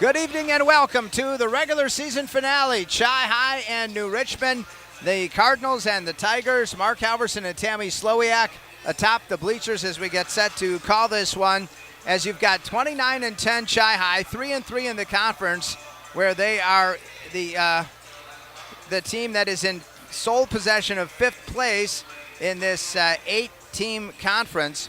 Good evening and welcome to the regular season finale. Chi-High and New Richmond, the Cardinals and the Tigers. Mark Halverson and Tammy Slowiak atop the bleachers as we get set to call this one. As you've got 29-10 Chi-High, 3-3 in the conference, where they are the team that is in sole possession of fifth place in this 8-team conference.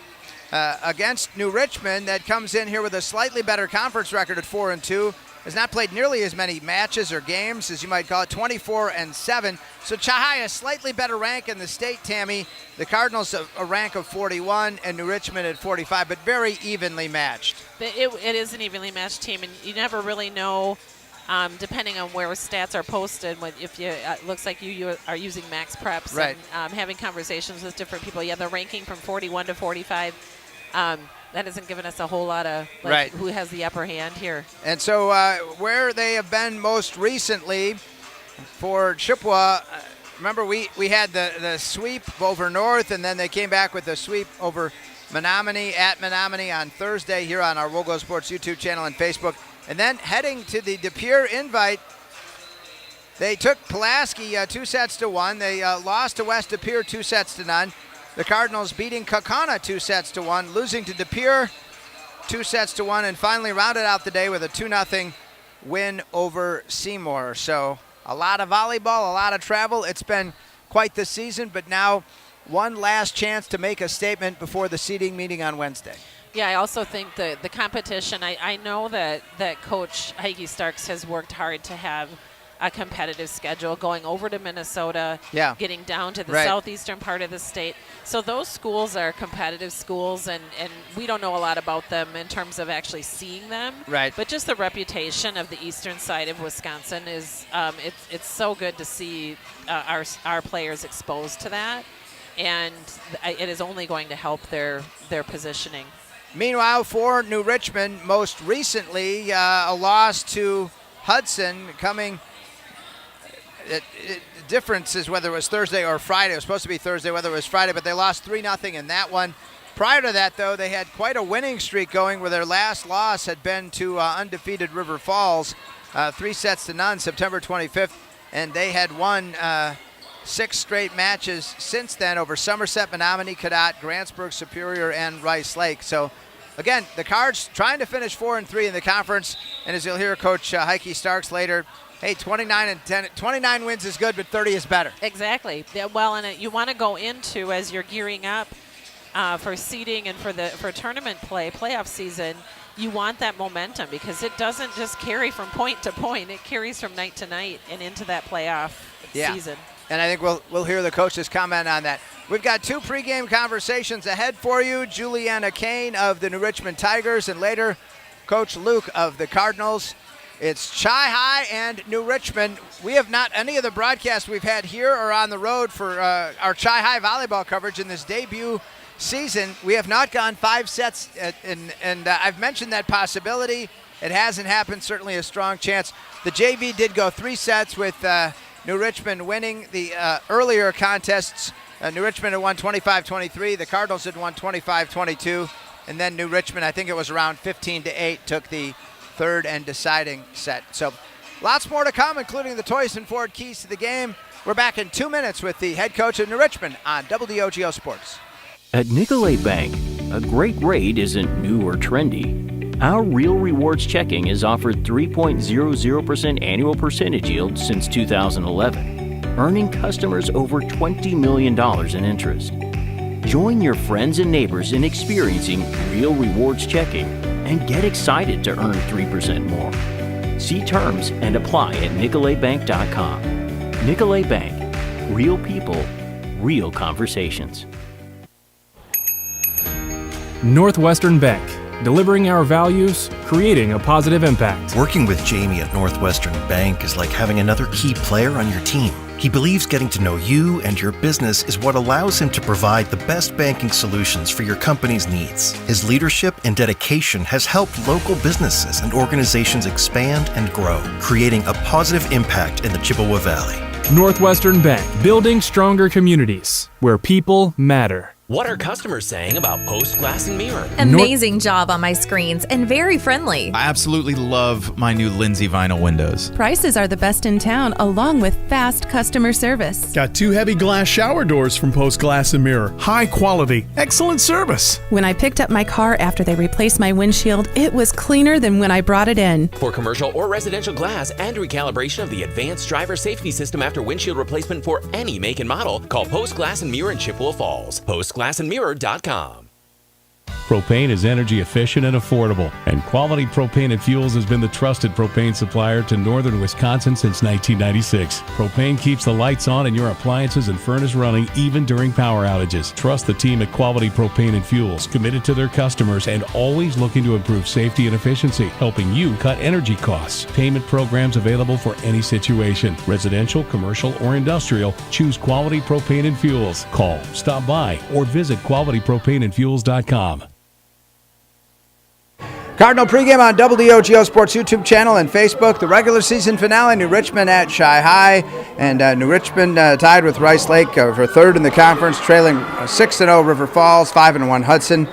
Against New Richmond, that comes in here with a slightly better conference record at 4-2, has not played nearly as many matches or games as you might call it, 24-7. So Chi-High a slightly better rank in the state, Tammy. The Cardinals a rank of 41 and New Richmond at 45, but very evenly matched. It is an evenly matched team, and you never really know, depending on where stats are posted. If you looks like you are using max preps, right, and having conversations with different people. Yeah, the ranking from 41 to 45. That hasn't given us a whole lot of who has the upper hand here. And so where they have been most recently for Chippewa, remember we had the sweep over North, and then they came back with the sweep over Menominee at Menominee on Thursday here on our WOGO Sports YouTube channel and Facebook. And then heading to the De Pere Invite, they took Pulaski 2-1. They lost to West De Pere 2-0. The Cardinals beating Kaukauna 2-1, losing to De Pere 2-1, and finally rounded out the day with a 2-0 win over Seymour. So a lot of volleyball, a lot of travel. It's been quite the season, but now one last chance to make a statement before the seeding meeting on Wednesday. Yeah, I also think the competition, I know that Coach Heike Starks has worked hard to have a competitive schedule, going over to Minnesota, getting down to the southeastern part of the state. So those schools are competitive schools, and we don't know a lot about them in terms of actually seeing them. Right. But just the reputation of the eastern side of Wisconsin is it's so good to see our players exposed to that, and it is only going to help their positioning. Meanwhile, for New Richmond, most recently a loss to Hudson coming. The difference is whether it was Thursday or Friday. It was supposed to be Thursday, whether it was Friday, but they lost 3-0 in that one. Prior to that, though, they had quite a winning streak going, where their last loss had been to undefeated River Falls, 3-0, September 25th, and they had won 6 straight matches since then over Somerset, Menominee, Cadott, Grantsburg, Superior, and Rice Lake. So, again, the Cards trying to finish 4-3 in the conference, and as you'll hear Coach Heike Starks later, hey, 29-10, 29 wins is good, but 30 is better. Exactly. Yeah, well, and you want to go into, as you're gearing up for seeding and for tournament playoff season, you want that momentum, because it doesn't just carry from point to point. It carries from night to night and into that playoff season. And I think we'll hear the coaches comment on that. We've got 2 pregame conversations ahead for you. Juliana Kane of the New Richmond Tigers, and later Coach Luke of the Cardinals. It's Chi-High and New Richmond. We have not, any of the broadcasts we've had here or on the road for our Chi-High volleyball coverage in this debut season, we have not gone 5 sets, and I've mentioned that possibility. It hasn't happened, certainly a strong chance. The JV did go 3 sets with New Richmond winning the earlier contests. New Richmond had won 25-23. The Cardinals had won 25-22. And then New Richmond, I think it was around 15-8, took the third and deciding set. So lots more to come, including the Toyson Ford keys to the game. We're back in 2 minutes with the head coach of New Richmond on WOGO Sports. At Nicolet Bank, a great rate isn't new or trendy. Our Real Rewards checking has offered 3.00% annual percentage yield since 2011, earning customers over $20 million in interest. Join your friends and neighbors in experiencing Real Rewards checking and get excited to earn 3% more. See terms and apply at nicoletbank.com. Nicolet Bank. Real people, real conversations. Northwestern Bank. Delivering our values, creating a positive impact. Working with Jamie at Northwestern Bank is like having another key player on your team. He believes getting to know you and your business is what allows him to provide the best banking solutions for your company's needs. His leadership and dedication has helped local businesses and organizations expand and grow, creating a positive impact in the Chippewa Valley. Northwestern Bank, building stronger communities where people matter. What are customers saying about Post Glass and Mirror? Amazing job on my screens and very friendly. I absolutely love my new Lindsay vinyl windows. Prices are the best in town, along with fast customer service. Got 2 heavy glass shower doors from Post Glass and Mirror. High quality, excellent service. When I picked up my car after they replaced my windshield, it was cleaner than when I brought it in. For commercial or residential glass and recalibration of the advanced driver safety system after windshield replacement for any make and model, call Post Glass and Mirror in Chippewa Falls. PostGlassandMirror.com. Propane is energy efficient and affordable, and Quality Propane and Fuels has been the trusted propane supplier to northern Wisconsin since 1996. Propane keeps the lights on and your appliances and furnace running even during power outages. Trust the team at Quality Propane and Fuels, committed to their customers and always looking to improve safety and efficiency, helping you cut energy costs. Payment programs available for any situation. Residential, commercial, or industrial, choose Quality Propane and Fuels. Call, stop by, or visit qualitypropaneandfuels.com. Cardinal pregame on WOGO Sports YouTube channel and Facebook. The regular season finale, New Richmond at Chi High. And New Richmond tied with Rice Lake for third in the conference, trailing 6-0 River Falls, 5-1 Hudson.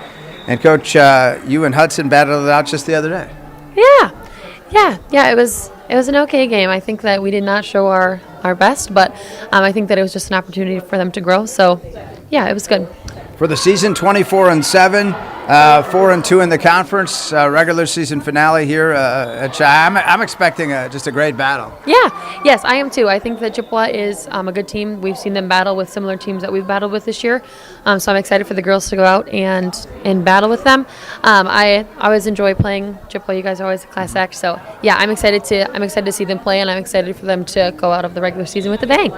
And Coach, you and Hudson battled it out just the other day. Yeah. It was an okay game. I think that we did not show our best, but I think that it was just an opportunity for them to grow. So, yeah, it was good. For the season, 24-7, 4-2 in the conference, regular season finale here at Chi. I'm expecting just a great battle. Yes, I am too. I think that Chippewa is a good team. We've seen them battle with similar teams that we've battled with this year, so I'm excited for the girls to go out and battle with them. I always enjoy playing Chippewa. You guys are always a class act, so yeah, I'm excited to see them play, and I'm excited for them to go out of the regular season with a bang.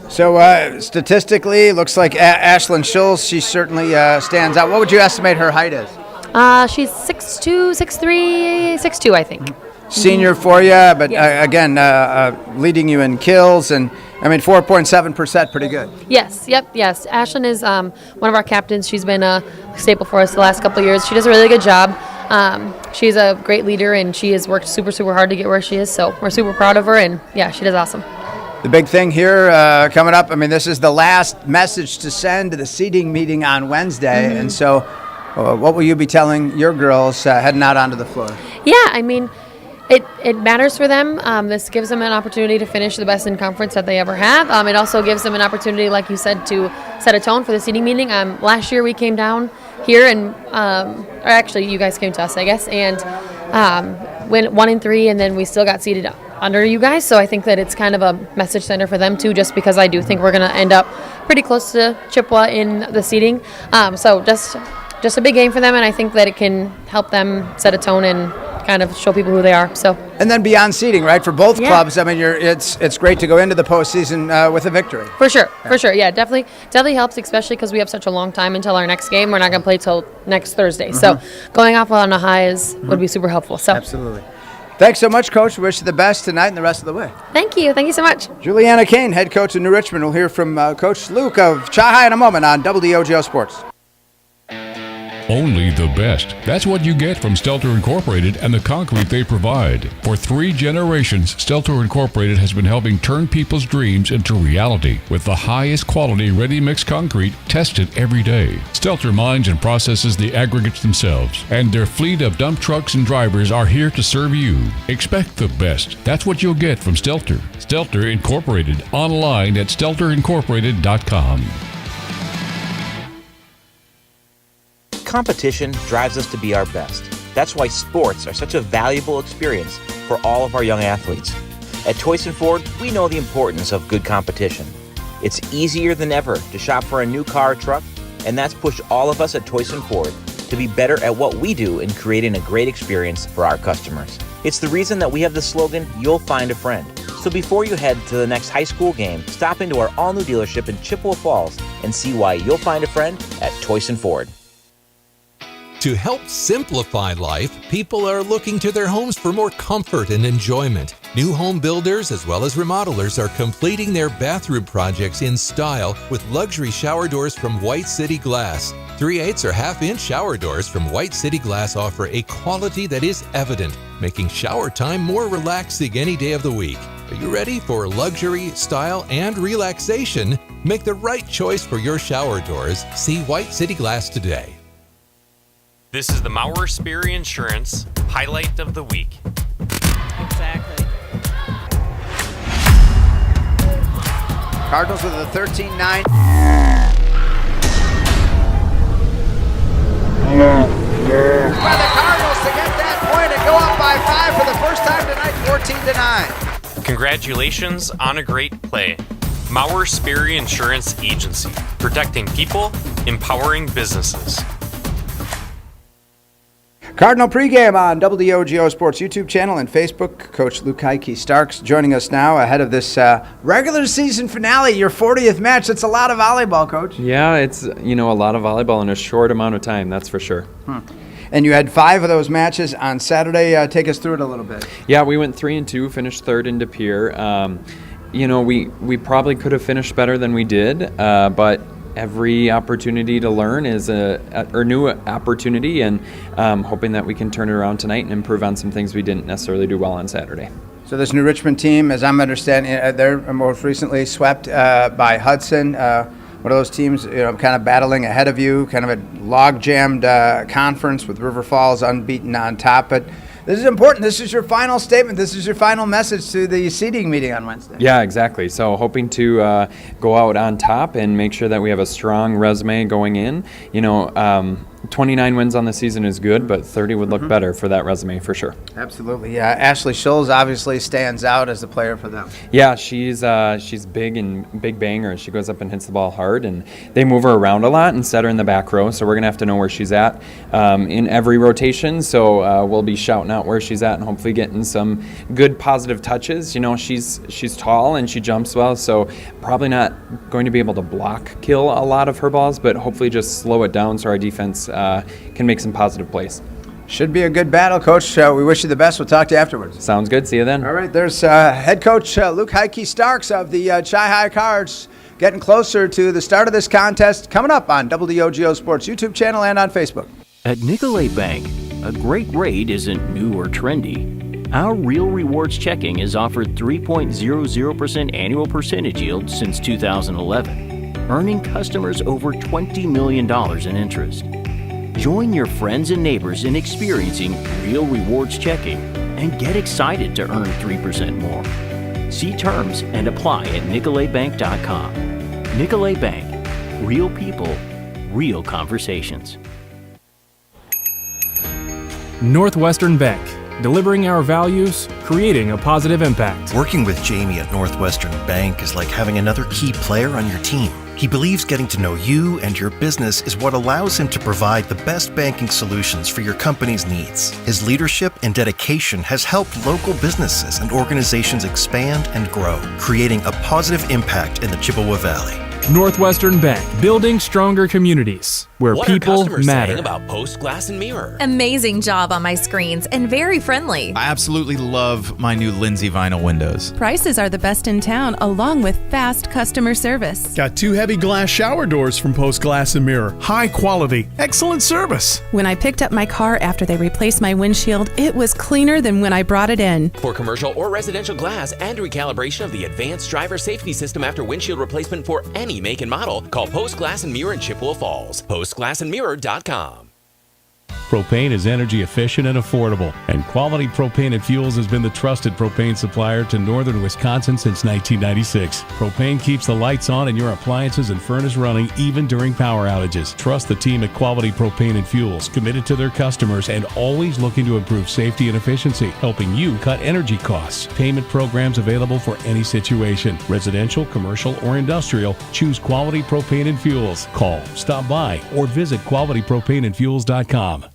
So statistically, looks like Ashlyn Schulz, she certainly stands out. What would you estimate her height is? She's 6'2", 6'3", 6'2", I think. Senior for you, but yes. Again, leading you in kills, and 4.7%, pretty good. Yes. Ashlyn is one of our captains. She's been a staple for us the last couple of years. She does a really good job. She's a great leader, and she has worked super, super hard to get where she is, so we're super proud of her, and yeah, she does awesome. The big thing here coming up, this is the last message to send to the seating meeting on Wednesday, and so what will you be telling your girls heading out onto the floor? Yeah, it matters for them. This gives them an opportunity to finish the best in conference that they ever have. It also gives them an opportunity, like you said, to set a tone for the seating meeting. Last year we came down here and, or actually you guys came to us, I guess, and went 1-3, and then we still got seated under you guys. So I think that it's kind of a message center for them too, just because I do think we're going to end up pretty close to Chippewa in the seating. So just a big game for them, and I think that it can help them set a tone and kind of show people who they are. So. And then beyond seeding, right, for both clubs, it's great to go into the postseason with a victory. For sure. Yeah, definitely helps, especially because we have such a long time until our next game. We're not going to play till next Thursday. So going off on a high would be super helpful. So. Absolutely. Thanks so much, Coach. Wish you the best tonight and the rest of the way. Thank you so much. Juliana Kane, head coach of New Richmond. We'll hear from Coach Luke of Chi High in a moment on WOGO Sports. Only the best. That's what you get from Stelter Incorporated and the concrete they provide. For 3 generations, Stelter Incorporated has been helping turn people's dreams into reality with the highest quality ready-mix concrete tested every day. Stelter mines and processes the aggregates themselves, and their fleet of dump trucks and drivers are here to serve you. Expect the best. That's what you'll get from Stelter. Stelter Incorporated, online at stelterincorporated.com. Competition drives us to be our best. That's why sports are such a valuable experience for all of our young athletes. At Toyson Ford, we know the importance of good competition. It's easier than ever to shop for a new car or truck, and that's pushed all of us at Toyson Ford to be better at what we do in creating a great experience for our customers. It's the reason that we have the slogan, "You'll find a friend." So before you head to the next high school game, stop into our all-new dealership in Chippewa Falls and see why you'll find a friend at Toyson Ford. To help simplify life, people are looking to their homes for more comfort and enjoyment. New home builders as well as remodelers are completing their bathroom projects in style with luxury shower doors from White City Glass. 3/8 or half-inch shower doors from White City Glass offer a quality that is evident, making shower time more relaxing any day of the week. Are you ready for luxury, style, and relaxation? Make the right choice for your shower doors. See White City Glass today. This is the Maurer Sperry Insurance Highlight of the Week. Exactly. Cardinals with a 13-9. By the Cardinals to get that point and go up by 5 for the first time tonight, 14-9. Congratulations on a great play. Maurer Sperry Insurance Agency, protecting people, empowering businesses. Cardinal pregame on WOGO Sports YouTube channel and Facebook. Coach Luke Heike-Starks joining us now ahead of this regular season finale, your 40th match. That's a lot of volleyball, Coach. Yeah, it's a lot of volleyball in a short amount of time, that's for sure. And you had 5 of those matches on Saturday. Take us through it a little bit. Yeah, we went 3-2, finished third in De Pere. We probably could have finished better than we did, but every opportunity to learn is a new opportunity, and hoping that we can turn it around tonight and improve on some things we didn't necessarily do well on Saturday. So this New Richmond team, as I'm understanding, they're most recently swept by Hudson. One of those teams, kind of battling ahead of you, kind of a log-jammed conference with River Falls unbeaten on top. But this is important. This is your final statement. This is your final message to the seeding meeting on Wednesday. Yeah, exactly. So hoping to go out on top and make sure that we have a strong resume going in. 29 wins on the season is good, but 30 would look better for that resume for sure. Absolutely. Yeah, Ashley Schulz obviously stands out as the player for them. Yeah, she's big and big banger. She goes up and hits the ball hard, and they move her around a lot and set her in the back row. So we're gonna have to know where she's at in every rotation. So we'll be shouting out where she's at and hopefully getting some good positive touches. She's tall and she jumps well, so probably not going to be able to block kill a lot of her balls, but hopefully just slow it down so our defense can make some positive plays. Should be a good battle, Coach. We wish you the best. We'll talk to you afterwards. Sounds good. See you then. All right, there's head coach Luke Heike-Starks of the Chi-High Cards getting closer to the start of this contest coming up on WOGO Sports YouTube channel and on Facebook. At Nicolet Bank, a great rate isn't new or trendy. Our Real Rewards checking has offered 3.00% annual percentage yield since 2011, earning customers over $20 million in interest. Join your friends and neighbors in experiencing Real Rewards checking and get excited to earn 3% more. See terms and apply at nicoletbank.com. Nicolet Bank. Real people, real conversations. Northwestern Bank. Delivering our values, creating a positive impact. Working with Jamie at Northwestern Bank is like having another key player on your team. He believes getting to know you and your business is what allows him to provide the best banking solutions for your company's needs. His leadership and dedication has helped local businesses and organizations expand and grow, creating a positive impact in the Chippewa Valley. Northwestern Bank, building stronger communities where what people are customers matter. saying about Post Glass and Mirror? Amazing job on my screens and very friendly. I absolutely love my new Lindsay vinyl windows. Prices are the best in town, along with fast customer service. Got 2 heavy glass shower doors from Post Glass and Mirror. High quality, excellent service. When I picked up my car after they replaced my windshield, it was cleaner than when I brought it in. For commercial or residential glass and recalibration of the advanced driver safety system after windshield replacement for any make and model, call Post Glass and Mirror in Chippewa Falls. PostGlassandMirror.com. Propane is energy efficient and affordable, and Quality Propane and Fuels has been the trusted propane supplier to northern Wisconsin since 1996. Propane keeps the lights on and your appliances and furnace running even during power outages. Trust the team at Quality Propane and Fuels, committed to their customers and always looking to improve safety and efficiency, helping you cut energy costs. Payment programs available for any situation. Residential, commercial, or industrial, choose Quality Propane and Fuels. Call, stop by, or visit qualitypropaneandfuels.com.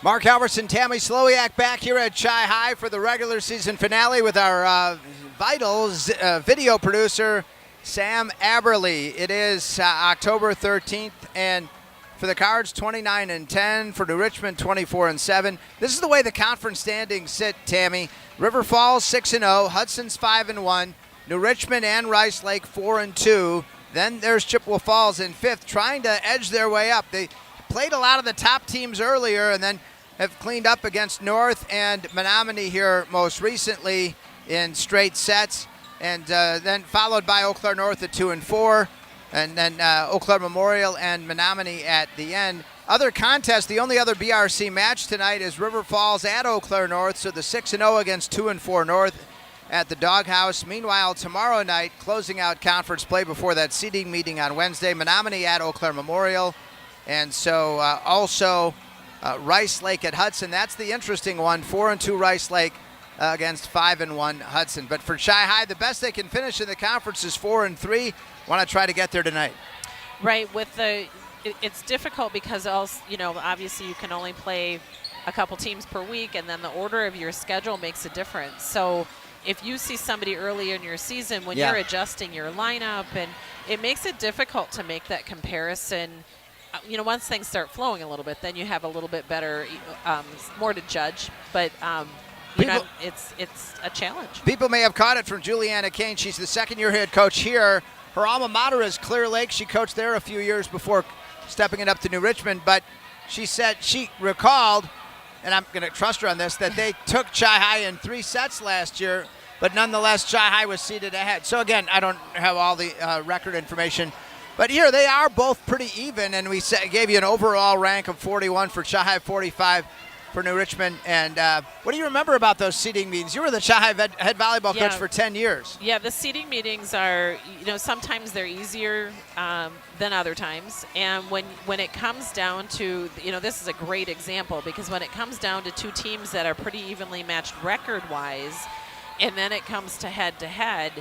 Mark Albertson, Tammy Slowiak back here at Chi-High for the regular season finale with our Vitals video producer, Sam Aberly. It is October 13th, and for the Cards, 29-10. For New Richmond, 24-7. This is the way the conference standings sit, Tammy. River Falls, 6-0. Hudson's 5-1. New Richmond and Rice Lake, 4-2. Then there's Chippewa Falls in 5th, trying to edge their way up. They played a lot of the top teams earlier and then have cleaned up against North and Menominee here most recently in straight sets. and then followed by Eau Claire North at 2 and 4, and then Eau Claire Memorial and Menominee at the end. Other contests, the only other BRC match tonight is River Falls at Eau Claire North, so the 6-0 against 2 and 4 North at the Doghouse. Meanwhile, tomorrow night, closing out conference play before that seeding meeting on Wednesday, Menominee at Eau Claire Memorial, and so also Rice Lake at Hudson. That's the interesting one, 4-2 Rice Lake against 5-1 Hudson. But for Chi-High, the best they can finish in the conference is 4-3. Want to try to get there tonight. Right, with it's difficult because also, obviously you can only play a couple teams per week, and then the order of your schedule makes a difference. So if you see somebody early in your season when you're adjusting your lineup, and it makes it difficult to make that comparison. Once things start flowing a little bit, then you have a little bit better, more to judge. But it's a challenge. People may have caught it from Juliana Kane. She's the second-year head coach here. Her alma mater is Clear Lake. She coached there a few years before stepping it up to New Richmond. But she said she recalled, and I'm going to trust her on this, that they took Chi-High in 3 sets last year, but nonetheless Chi-High was seeded ahead. So again, I don't have all the record information. But here they are both pretty even, and we gave you an overall rank of 41 for Chi-High, 45 for New Richmond. And what do you remember about those seeding meetings? You were the Chi-High head volleyball coach for 10 years. Yeah, the seeding meetings are, sometimes they're easier than other times. And when it comes down to, this is a great example, because when it comes down to 2 teams that are pretty evenly matched record-wise, and then it comes to head-to-head,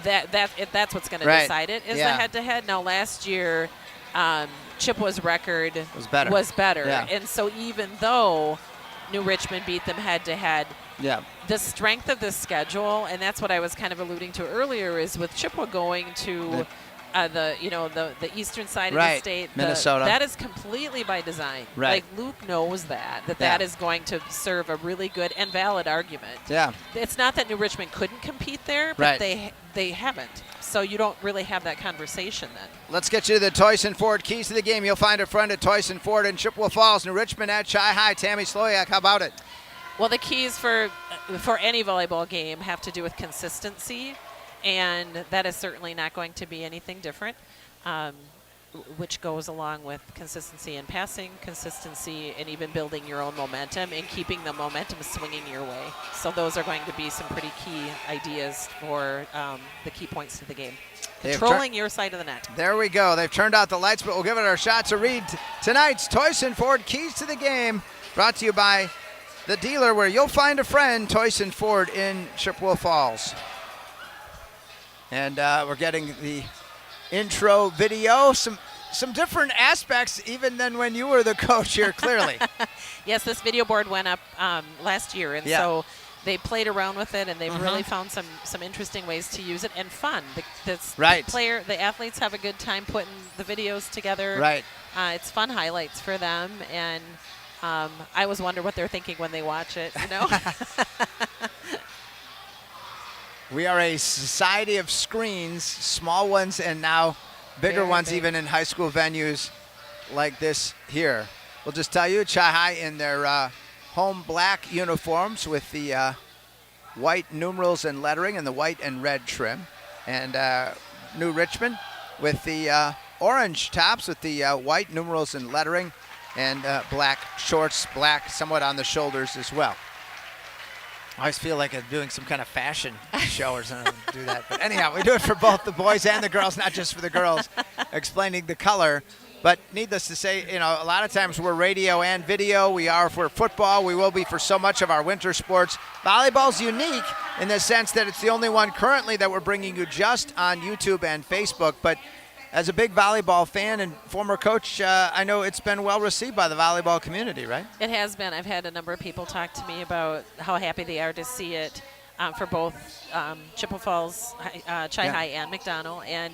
that's what's going to decide it, is the head-to-head. Now, last year, Chippewa's record was better. Yeah. And so even though New Richmond beat them head-to-head, the strength of the schedule, and that's what I was kind of alluding to earlier, is with Chippewa going to the eastern side of the state, Minnesota. that is completely by design. Right. Like, Luke knows that is going to serve a really good and valid argument. Yeah. It's not that New Richmond couldn't compete there, but they haven't. So you don't really have that conversation then. Let's get you to the Toyson Ford keys to the game. You'll find a friend at Toyson Ford in Chippewa Falls. New Richmond at Chi-High. Tammy Sloyak, how about it? Well, the keys for any volleyball game have to do with consistency, and that is certainly not going to be anything different, which goes along with consistency in passing, consistency in even building your own momentum and keeping the momentum swinging your way. So those are going to be some pretty key ideas for the key points to the game. Controlling your side of the net. There we go. They've turned out the lights, but we'll give it our shot to read tonight's Toyson Ford keys to the game, brought to you by the dealer where you'll find a friend, Toyson Ford in Chippewa Falls. And we're getting the intro video, some different aspects even than when you were the coach here, clearly. Yes, this video board went up last year, and so they played around with it, and they've really found some interesting ways to use it, and fun. The athletes have a good time putting the videos together. Right. It's fun highlights for them, and I always wonder what they're thinking when they watch it, We are a society of screens, small ones and now bigger ones, even in high school venues like this here. We'll just tell you, Chi-High in their home black uniforms with the white numerals and lettering and the white and red trim. And New Richmond with the orange tops with the white numerals and lettering and black shorts, black somewhat on the shoulders as well. I always feel like I'm doing some kind of fashion show or something to do that. But anyhow, we do it for both the boys and the girls, not just for the girls, explaining the color. But needless to say, a lot of times we're radio and video. We are for football. We will be for so much of our winter sports. Volleyball's unique in the sense that it's the only one currently that we're bringing you just on YouTube and Facebook. But as a big volleyball fan and former coach, I know it's been well received by the volleyball community, right? It has been. I've had a number of people talk to me about how happy they are to see it for both Chippewa Falls, Chi-High, and McDonald, and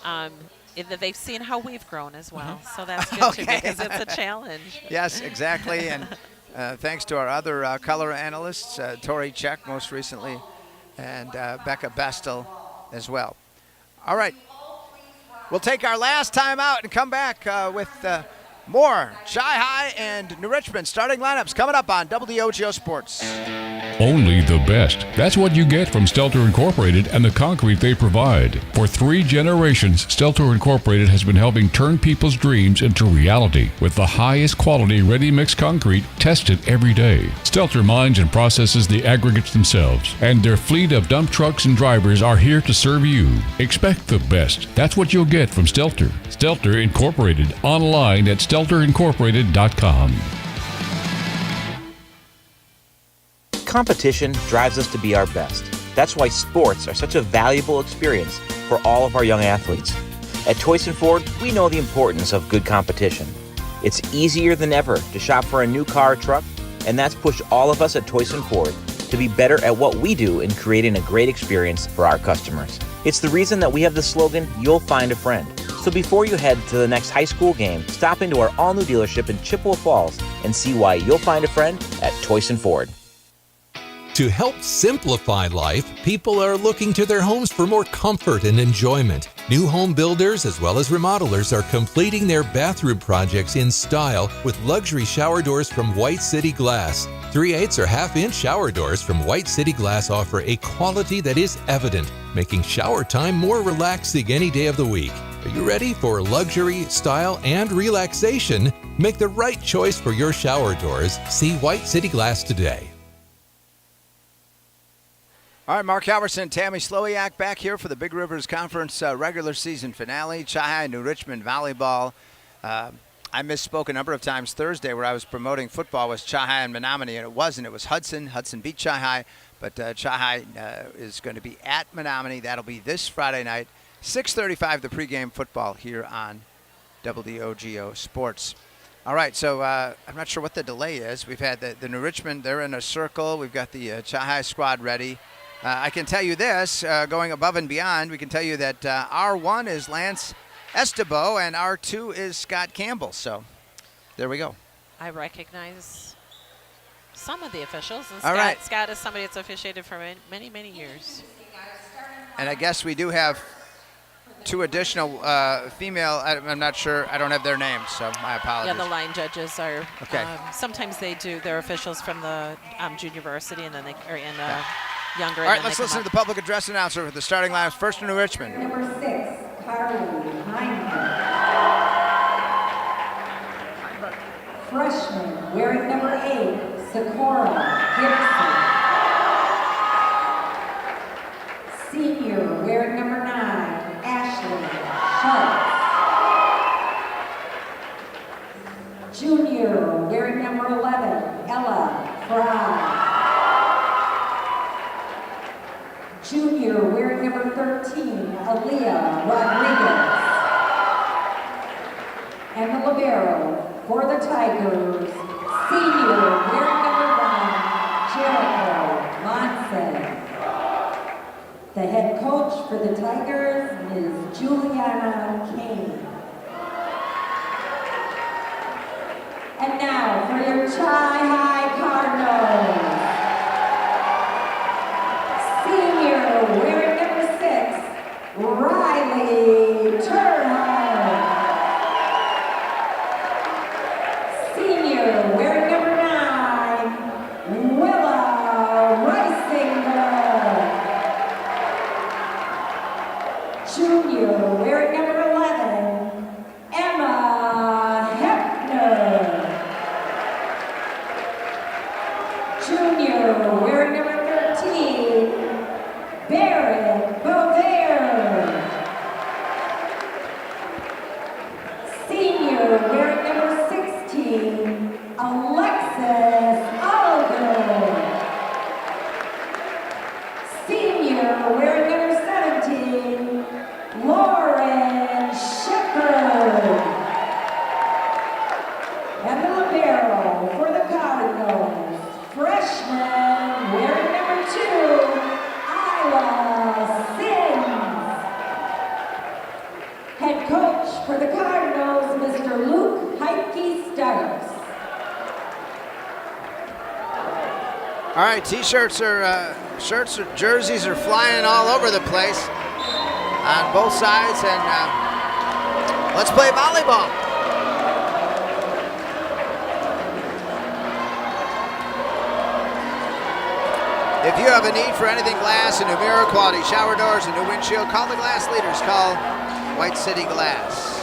that they've seen how we've grown as well. So that's good too, because it's a challenge. Yes, exactly. And thanks to our other color analysts, Tori Check most recently, and Becca Bestel as well. All right. We'll take our last time out and come back with More Chi-Hi and New Richmond starting lineups coming up on WOGO Sports. Only the best. That's what you get from Stelter Incorporated and the concrete they provide. For 3 generations, Stelter Incorporated has been helping turn people's dreams into reality with the highest quality ready-mix concrete tested every day. Stelter mines and processes the aggregates themselves, and their fleet of dump trucks and drivers are here to serve you. Expect the best. That's what you'll get from Stelter. Stelter Incorporated, online at stelterincorporated.com. Competition drives us to be our best. That's why sports are such a valuable experience for all of our young athletes. At Toys & Ford, we know the importance of good competition. It's easier than ever to shop for a new car or truck, and that's pushed all of us at Toys & Ford to be better at what we do in creating a great experience for our customers. It's the reason that we have the slogan, "You'll find a friend." So before you head to the next high school game, stop into our all-new dealership in Chippewa Falls and see why you'll find a friend at Toys & Ford. To help simplify life, people are looking to their homes for more comfort and enjoyment. New home builders as well as remodelers are completing their bathroom projects in style with luxury shower doors from White City Glass. 3/8 or half-inch shower doors from White City Glass offer a quality that is evident, making shower time more relaxing any day of the week. Are you ready for luxury, style, and relaxation? Make the right choice for your shower doors. See White City Glass today. All right, Mark Halverson, Tammy Slowiak back here for the Big Rivers Conference regular season finale. Chi-Hi New Richmond Volleyball. I misspoke a number of times Thursday where I was promoting football was Chi-Hi and Menominee, and it wasn't. It was Hudson. Hudson beat Chi-Hi, but Chi-Hi is going to be at Menominee. That'll be this Friday night, 6:35, the pregame football here on WOGO Sports. All right, so I'm not sure what the delay is. We've had the New Richmond, they're in a circle. We've got the Chi-Hi squad ready. I can tell you this, going above and beyond, we can tell you that R1 is Lance Estebo and R2 is Scott Campbell. So there we go. I recognize some of the officials. And All right. Scott is somebody that's officiated for many, many years. And I guess we do have 2 additional female, I'm not sure, I don't have their names, so my apologies. Yeah, the line judges are, okay. Sometimes they're officials from the junior varsity, and then they are in younger. All right, let's listen to the public address announcer with the starting lineups. First, New Richmond. Number 6, Carly Heineken. Freshman, wearing number 8, Sakura Gibson. Senior, wearing number 9, Ashley Schultz. Junior, wearing number 11, Ella Fry. Junior, wearing number 13, Aaliyah Rodriguez. And the libero for the Tigers, senior, wearing number 1, Jericho Monson. The head coach for the Tigers is Juliana Kane. And now for your Chi-Hi Cardinals. Senior, wearing number 6, Riley Turnhouse. Senior, wearing number 9, Willa Reisinger. Junior, wearing number 11, Emma Hefner. Junior, wearing number 13, Barrett Bovair. Senior, wearing number 16, Alexis Oliver. Senior, wearing number 17, Lauren Shepard. And the libero for the Cardinals, freshman, wearing number 2, Isla Sims. Head coach for the Cardinals, Mr. Luke Heike Starks. All right, T-shirts or jerseys are flying all over the place on both sides, and let's play volleyball. If you have a need for anything glass, a new mirror, quality shower doors, a new windshield, call the glass leaders. Call White City Glass.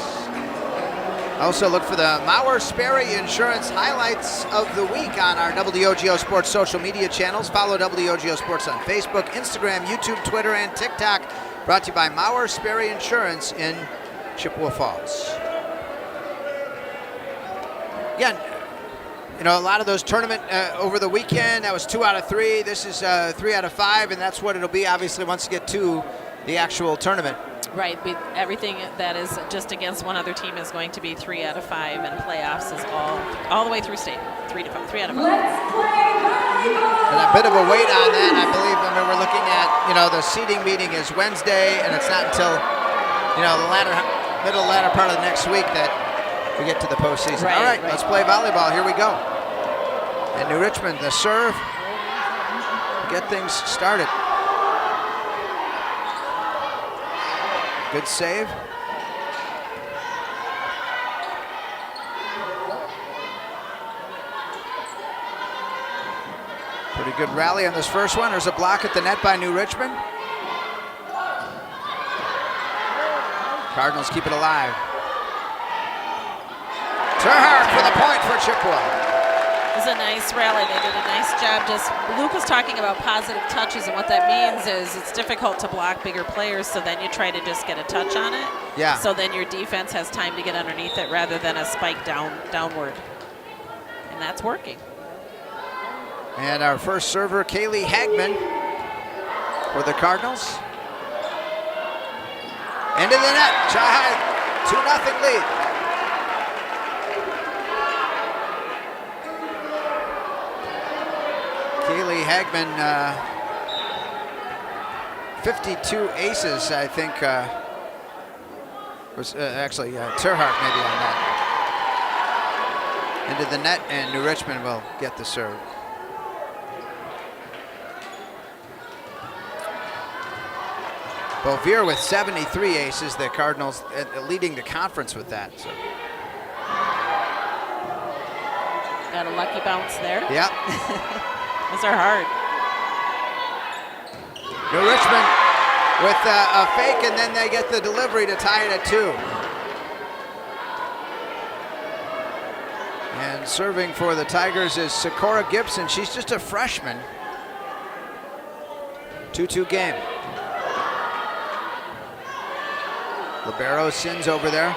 Also look for the Mauer Sperry Insurance highlights of the week on our WOGO Sports social media channels. Follow WOGO Sports on Facebook, Instagram, YouTube, Twitter, and TikTok. Brought to you by Mauer Sperry Insurance in Chippewa Falls. Again, you know, a lot of those tournament over the weekend, that was 2 out of 3. This is 3 out of 5, and that's what it'll be, obviously, once you get to the actual tournament. Right. Everything that is just against one other team is going to be 3 out of 5, and playoffs is all the way through state. 3 out of 5. And a bit of a wait on that, I believe. I mean, we're looking at, you know, the seeding meeting is Wednesday, and it's not until, you know, the latter part of the next week that we get to the postseason. All right, let's play volleyball. Here we go. And New Richmond, the serve. Get things started. Good save. Pretty good rally on this first one. There's a block at the net by New Richmond. Cardinals keep it alive. Terhart for the point for Chippewa. It was a nice rally. They did a nice job. Just Luke was talking about positive touches, and what that means is it's difficult to block bigger players, so then you try to just get a touch on it. Yeah. So then your defense has time to get underneath it rather than a spike downward. And that's working. And our first server, Kaylee Hagman for the Cardinals. Into the net. Chai, 2-0 lead. Kaylee Hagman, 52 aces, I think, was actually Terhart maybe on that. Into the net, and New Richmond will get the serve. Bovier with 73 aces, the Cardinals leading the conference with that. So. Got a lucky bounce there. Yep. Those are hard. New Richmond with a fake, and then they get the delivery to tie it at 2. And serving for the Tigers is Sakura Gibson. She's just a freshman. 2-2 game. Libero sins over there.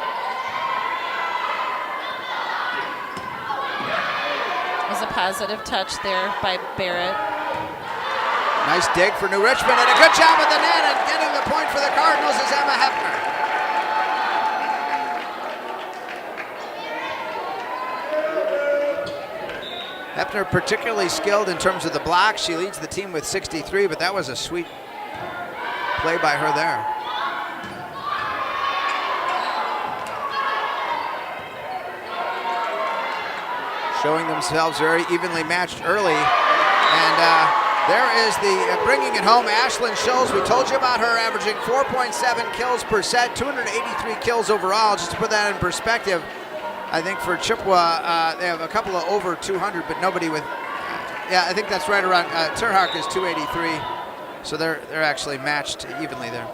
Was a positive touch there by Barrett. Nice dig for New Richmond, and a good job at the net, and getting the point for the Cardinals is Emma Hefner. Hefner particularly skilled in terms of the block. She leads the team with 63, but that was a sweet play by her there. Showing themselves very evenly matched early. And there is the bringing it home, Ashlyn Schulz. We told you about her averaging 4.7 kills per set, 283 kills overall. Just to put that in perspective, I think for Chippewa, they have a couple of over 200, but nobody with, yeah, I think that's right around, Terhart is 283. So they're actually matched evenly there.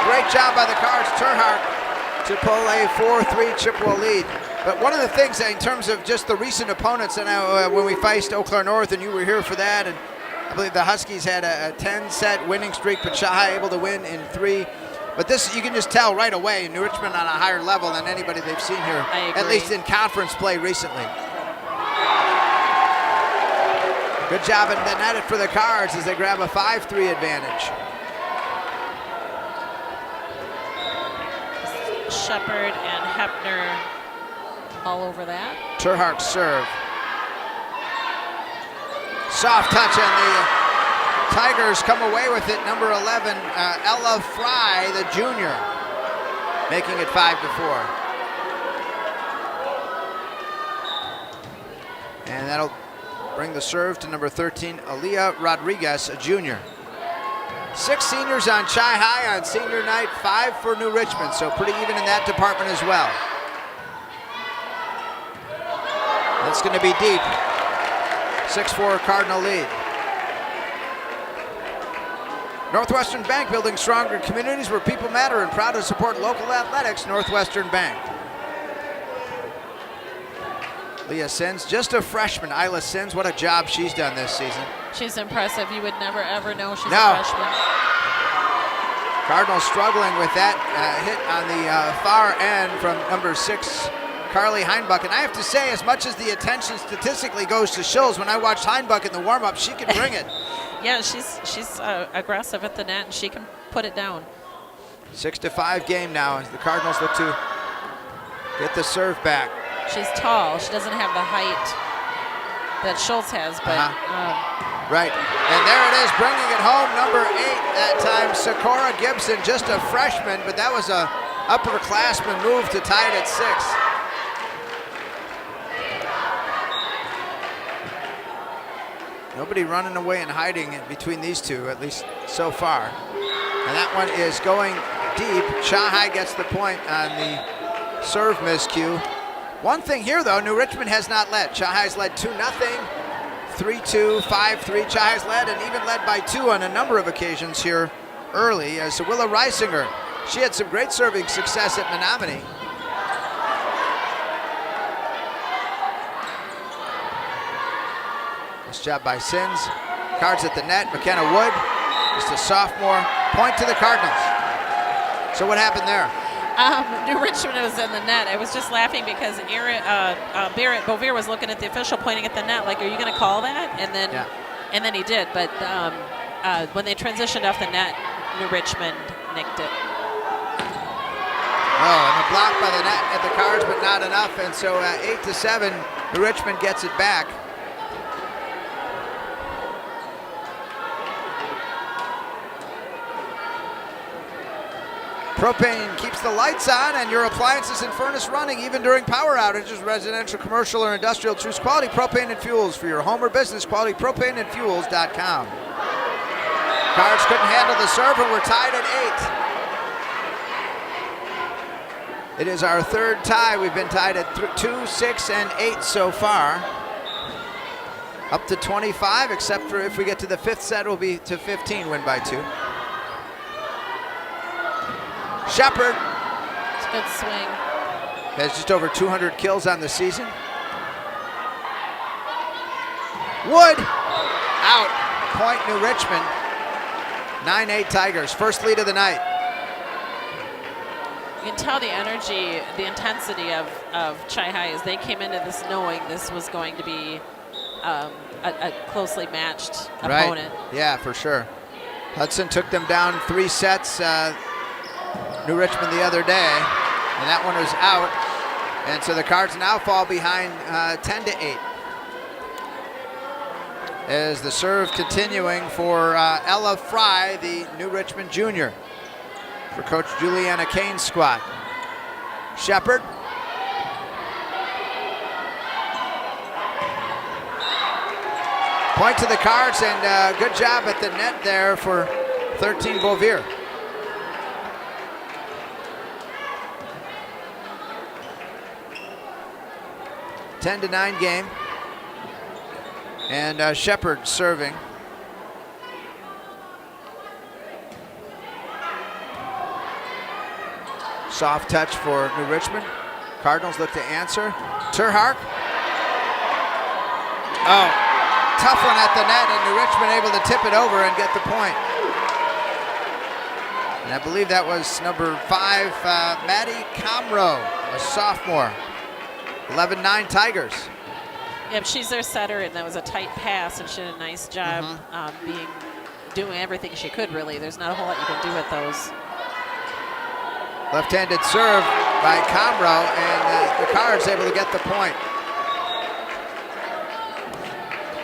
Great job by the Cards, Terhart, to pull a 4-3 Chippewa lead. But one of the things in terms of just the recent opponents, and when we faced Eau Claire North, and you were here for that, and I believe the Huskies had a 10-set winning streak, but Chahai able to win in 3. But this, you can just tell right away, New Richmond on a higher level than anybody they've seen here, at least in conference play recently. Good job at the net for the Cards as they grab a 5-3 advantage. Shepard and Hefner all over that. Terhart serve. Soft touch, and the Tigers come away with it. Number 11, Ella Fry, the junior, making it 5-4. And that'll bring the serve to number 13, Aaliyah Rodriguez, a junior. 6 seniors on Chi-High on senior night, 5 for New Richmond, so pretty even in that department as well. That's going to be deep. 6-4 Cardinal lead. Northwestern Bank, building stronger communities where people matter, and proud to support local athletics. Northwestern Bank. Leah Sins, just a freshman. Isla Sins, what a job she's done this season. She's impressive. You would never, ever know she's a freshman. Cardinals struggling with that hit on the far end from number 6, Carly Heinbuck. And I have to say, as much as the attention statistically goes to Schulz, when I watched Heinbuck in the warm-up, she can bring it. Yeah, she's aggressive at the net, and she can put it down. 6-5 game now as the Cardinals look to get the serve back. She's tall. She doesn't have the height that Schulz has, but... Right, and there it is, bringing it home, number 8 that time, Sakura Gibson, just a freshman, but that was a upperclassman move to tie it at 6. Nobody running away and hiding in between these two, at least so far. And that one is going deep. Chi-High gets the point on the serve miscue. One thing here, though, New Richmond has not led. Chi-High's led 2-0. 3-2, 5-3. Chi-High's led and even led by 2 on a number of occasions here early. As Willa Reisinger, she had some great serving success at Menominee. Nice job by Sins. Cards at the net. McKenna Wood, just a sophomore. Point to the Cardinals. So what happened there? New Richmond was in the net. I was just laughing because Barrett Bovier was looking at the official pointing at the net like, are you going to call that? And then he did. But when they transitioned off the net, New Richmond nicked it. Oh, and a block by the net at the Cards, but not enough. And so 8-7, New Richmond gets it back. Propane keeps the lights on and your appliances and furnace running even during power outages, residential, commercial, or industrial. Choose quality propane and fuels for your home or business. QualityPropaneandFuels.com. Cards couldn't handle the serve and we're tied at 8. It is our 3rd tie. We've been tied at 2, 6, and 8 so far. Up to 25, except for if we get to the 5th set, we'll be to 15, win by 2. Shepard. It's a good swing. Has just over 200 kills on the season. Wood. Out. Point New Richmond. 9-8 Tigers. First lead of the night. You can tell the energy, the intensity of Chi-High as they came into this knowing this was going to be a closely matched opponent. Yeah, for sure. Hudson took them down 3 sets. New Richmond the other day, and that one was out, and so the Cards now fall behind 10-8. As the serve continuing for Ella Fry, the New Richmond junior, for Coach Juliana Kane's squad. Shepard. Point to the Cards, and good job at the net there for 13 Bovier. 10-9 game, and Shepard serving. Soft touch for New Richmond. Cardinals look to answer. Terhark. Oh, tough one at the net, and New Richmond able to tip it over and get the point. And I believe that was number 5, Maddie Comroe, a sophomore. 11-9 Tigers. Yep, she's their setter, and that was a tight pass, and she did a nice job doing everything she could, really. There's not a whole lot you can do with those. Left-handed serve by Comroe, and the Cards able to get the point.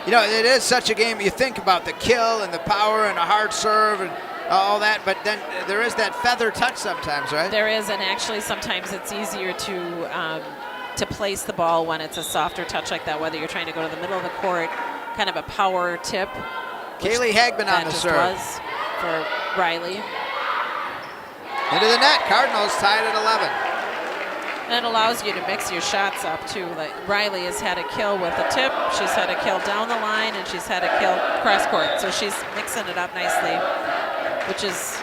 You know, it is such a game. You think about the kill and the power and a hard serve and all that, but then there is that feather touch sometimes, right? There is, and actually sometimes it's easier to place the ball when it's a softer touch like that, whether you're trying to go to the middle of the court, kind of a power tip. Kaylee Hagman on the serve. for Riley. Into the net. Cardinals tied at 11. And it allows you to mix your shots up too. Like Riley has had a kill with a tip, she's had a kill down the line, and she's had a kill cross court. So she's mixing it up nicely, which is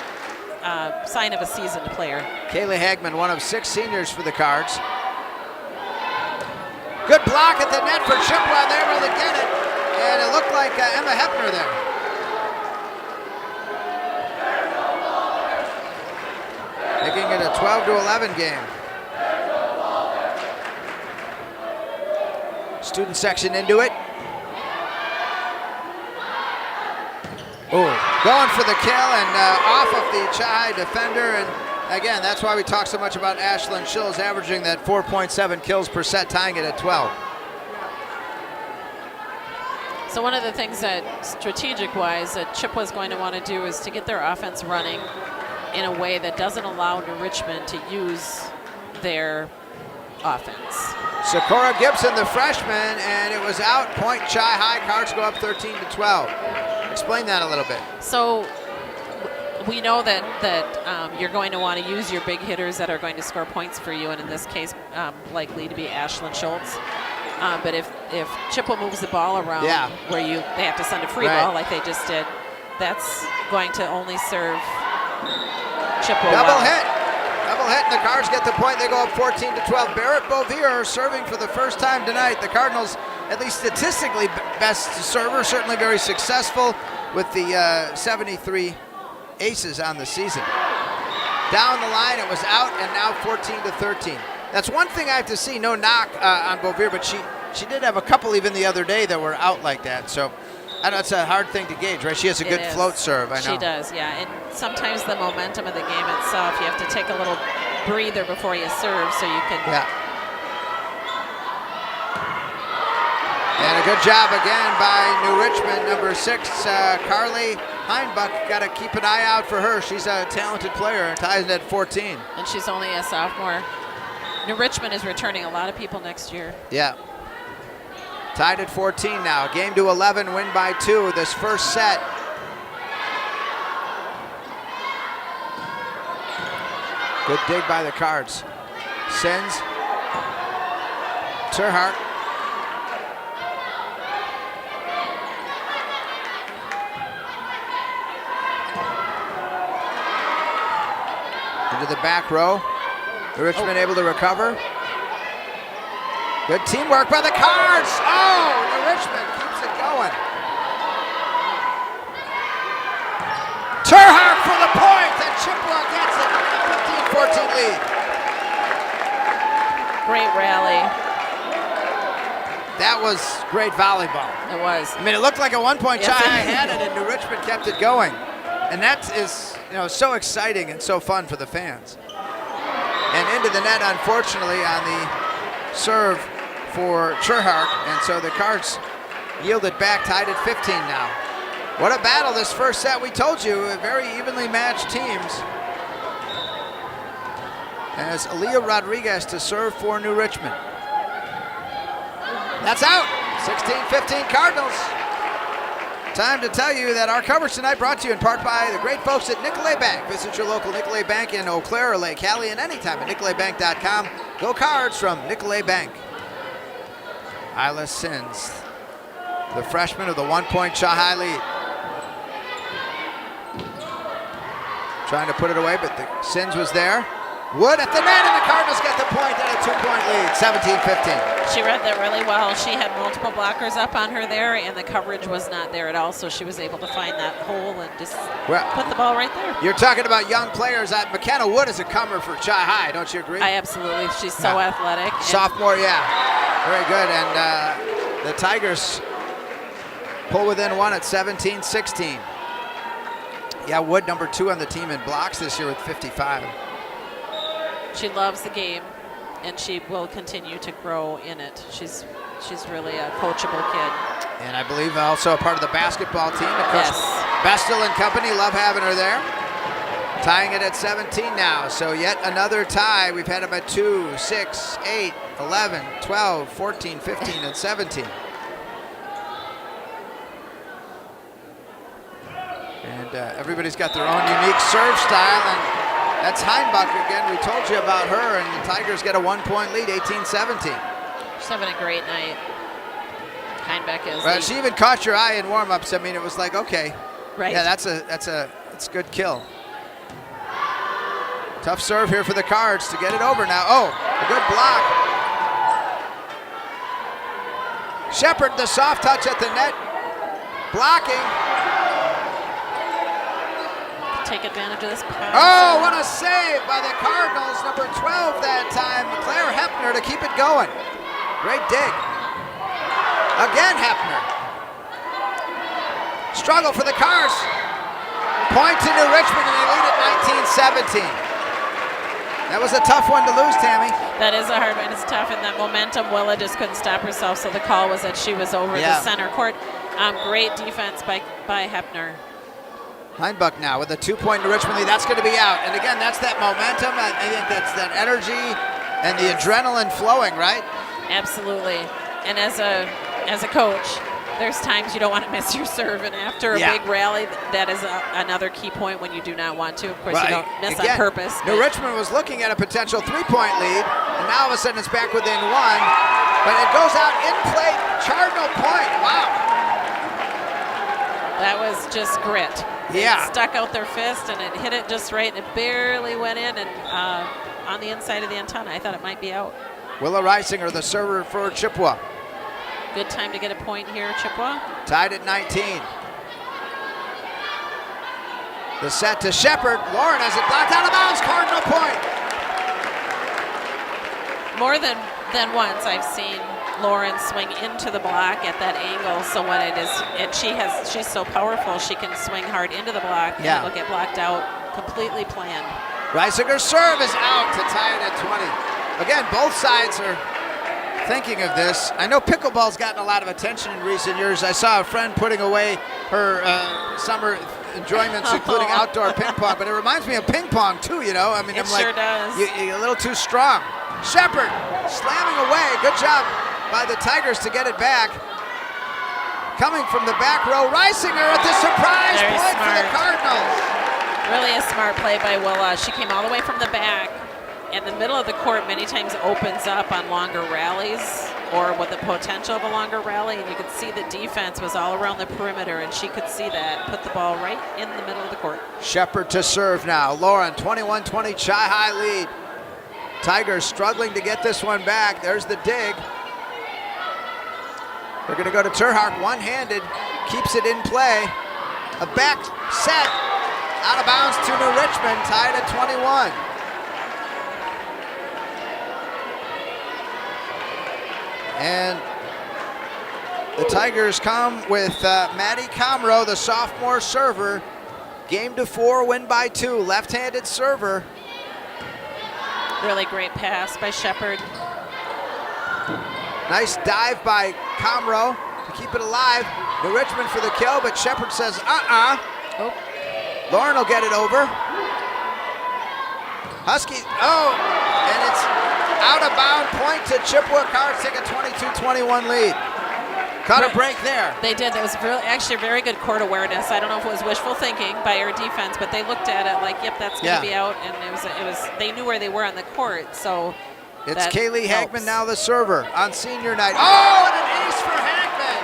a sign of a seasoned player. Kaylee Hagman, one of 6 seniors for the Cards. Good block at the net for Chippewa. They were able to get it, and it looked like Emma Hepner there. Making it a 12-11 game. Student section into it. Oh, going for the kill and off of the Chai defender. And again, that's why we talk so much about Ashlyn Schulz averaging that 4.7 kills per set, tying it at 12. So one of the things that strategic-wise that Chippewa's going to want to do is to get their offense running in a way that doesn't allow New Richmond to use their offense. Sakura Gibson, the freshman, and it was out. Point Chai High. Cards go up 13-12. Explain that a little bit. So we know that you're going to want to use your big hitters that are going to score points for you, and in this case, likely to be Ashlyn Schultz. But if Chippewa moves the ball around where they have to send a free ball like they just did, that's going to only serve Chippewa Double well. hit, and the Cards get the point. They go up 14-12. Barrett Bovier serving for the first time tonight. The Cardinals, at least statistically, best server, certainly very successful with the 73 aces on the season. Down the line, it was out, and now 14-13. That's one thing I have to see. No knock on Bovier, but she did have a couple even the other day that were out like that. So I know it's a hard thing to gauge, right? She has a good float serve, I know. She does, yeah. And sometimes the momentum of the game itself, you have to take a little breather before you serve so you can. Yeah. And a good job again by New Richmond, number 6, Carly Heinbuck. Got to keep an eye out for her. She's a talented player and ties it at 14. And she's only a sophomore. New Richmond is returning a lot of people next year. Yeah. Tied at 14 now. Game to 11, win by 2 this first set. Good dig by the Cards. Sends. Terhart. Into the back row. The Richmond able to recover. Good teamwork by the Cards. Oh, New Richmond keeps it going. Terhart for the point, and Chippewa gets it. 15-14 lead. Great rally. That was great volleyball. It was. I mean, it looked like at one point Yes, Chai it did. had it, and New Richmond kept it going. And that is, so exciting and so fun for the fans. And into the net, unfortunately, on the serve for Terhart, and so the Cards yielded back, tied at 15 now. What a battle this first set. We told you, very evenly matched teams. As Aaliyah Rodriguez to serve for New Richmond. That's out. 16-15 Cardinals. Time to tell you that our coverage tonight brought to you in part by the great folks at Nicolet Bank. Visit your local Nicolet Bank in Eau Claire or Lake Hallie and anytime at nicoletbank.com. Go Cards from Nicolet Bank. Isla Sins, the freshman of the 1-point Chai lead. Trying to put it away, but the Sins was there. Wood at the net, and the Cardinals get the point at a 2-point lead, 17-15. She read that really well. She had multiple blockers up on her there, and the coverage was not there at all, so she was able to find that hole and just put the ball right there. You're talking about young players. McKenna Wood is a comer for Chai High, don't you agree? I absolutely. She's so athletic. Sophomore, yeah. Very good, and the Tigers pull within one at 17-16. Yeah, Wood, number 2 on the team in blocks this year with 55. She loves the game, and she will continue to grow in it. She's really a coachable kid. And I believe also a part of the basketball team. Of course, Bestel and company love having her there. Tying it at 17 now, so yet another tie. We've had them at 2, 6, 8, 11, 12, 14, 15, and 17. And And everybody's got their own unique serve style, and that's Heinbach again. We told you about her, and the Tigers get a 1-point lead, 18-17. She's having a great night. Heinbach is. Well, she even caught your eye in warm-ups. I mean, it was like, okay. Right. Yeah, that's a good kill. Tough serve here for the Cards to get it over now. Oh, a good block. Shepard, the soft touch at the net. Blocking. Take advantage of this pass. Oh, what a save by the Cardinals. Number 12 that time, Claire Hepner, to keep it going. Great dig. Again, Hepner. Struggle for the Cards. Point to New Richmond, and they lead at 19-17. That was a tough one to lose, Tammy. That is a hard one. It's tough, and that momentum, Willa just couldn't stop herself, so the call was that she was over the center court. Great defense by Hepner. Heinbach now with a 2-point New Richmond lead. That's going to be out. And again, that's that momentum. I think that's that energy and the adrenaline flowing, right? Absolutely. And as a coach, there's times you don't want to miss your serve, and after a big rally, that is another key point when you do not want to. Of course, you don't miss on purpose. New Richmond was looking at a potential 3-point lead, and now all of a sudden it's back within 1. But it goes out in play, Cardinal point. Wow. That was just grit. Yeah. It stuck out their fist, and it hit it just right, and it barely went in, and on the inside of the antenna. I thought it might be out. Willa Reisinger, the server for Chippewa. Good time to get a point here, Chippewa. Tied at 19. The set to Shepard. Lauren has it blocked out of bounds. Cardinal point. More than once, I've seen Lauren swing into the block at that angle. So when it is, and she's so powerful, she can swing hard into the block. And it'll get blocked out. Completely planned. Reisinger's serve is out to tie it at 20. Again, both sides are thinking of this. I know pickleball's gotten a lot of attention in recent years. I saw a friend putting away her summer enjoyments, including outdoor ping pong, but it reminds me of ping pong too, you know? I mean, it sure does. You're a little too strong. Shepard slamming away. Good job by the Tigers to get it back. Coming from the back row, Reisinger at the surprise point for the Cardinals. Really a smart play by Willa. She came all the way from the back. And the middle of the court many times opens up on longer rallies or with the potential of a longer rally, and you could see the defense was all around the perimeter, and she could see that, put the ball right in the middle of the court. Shepard to serve now. Lauren, 21-20 Chi-High lead. Tigers struggling to get this one back. There's the dig. They're going to go to Terhark one-handed, keeps it in play. A back set, out of bounds to New Richmond, tied at 21. And the Tigers come with Maddie Comroe, the sophomore server. Game to 4, win by 2. Left-handed server. Really great pass by Shepard. Nice dive by Comroe to keep it alive. New Richmond for the kill, but Shepard says, Oh. Lauren will get it over. Huskies, and it's out-of-bound point to Chippewa. Cards take a 22-21 lead. Caught a break there. They did. That was actually very good court awareness. I don't know if it was wishful thinking by our defense, but they looked at it like, yep, that's going to be out, and it was. They knew where they were on the court, so it's Kaylee Hagman now the server on senior night. Oh, and an ace for Hagman.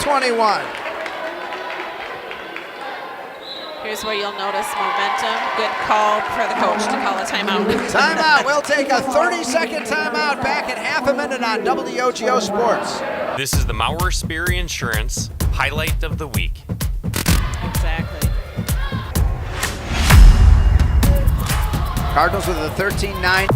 23-21. Here's where you'll notice momentum. Good call for the coach to call a timeout. Timeout. We'll take a 30-second timeout. Back in half a minute on WOGO Sports. This is the Maurer Sperry Insurance highlight of the week. Exactly. Cardinals with a 13-9. By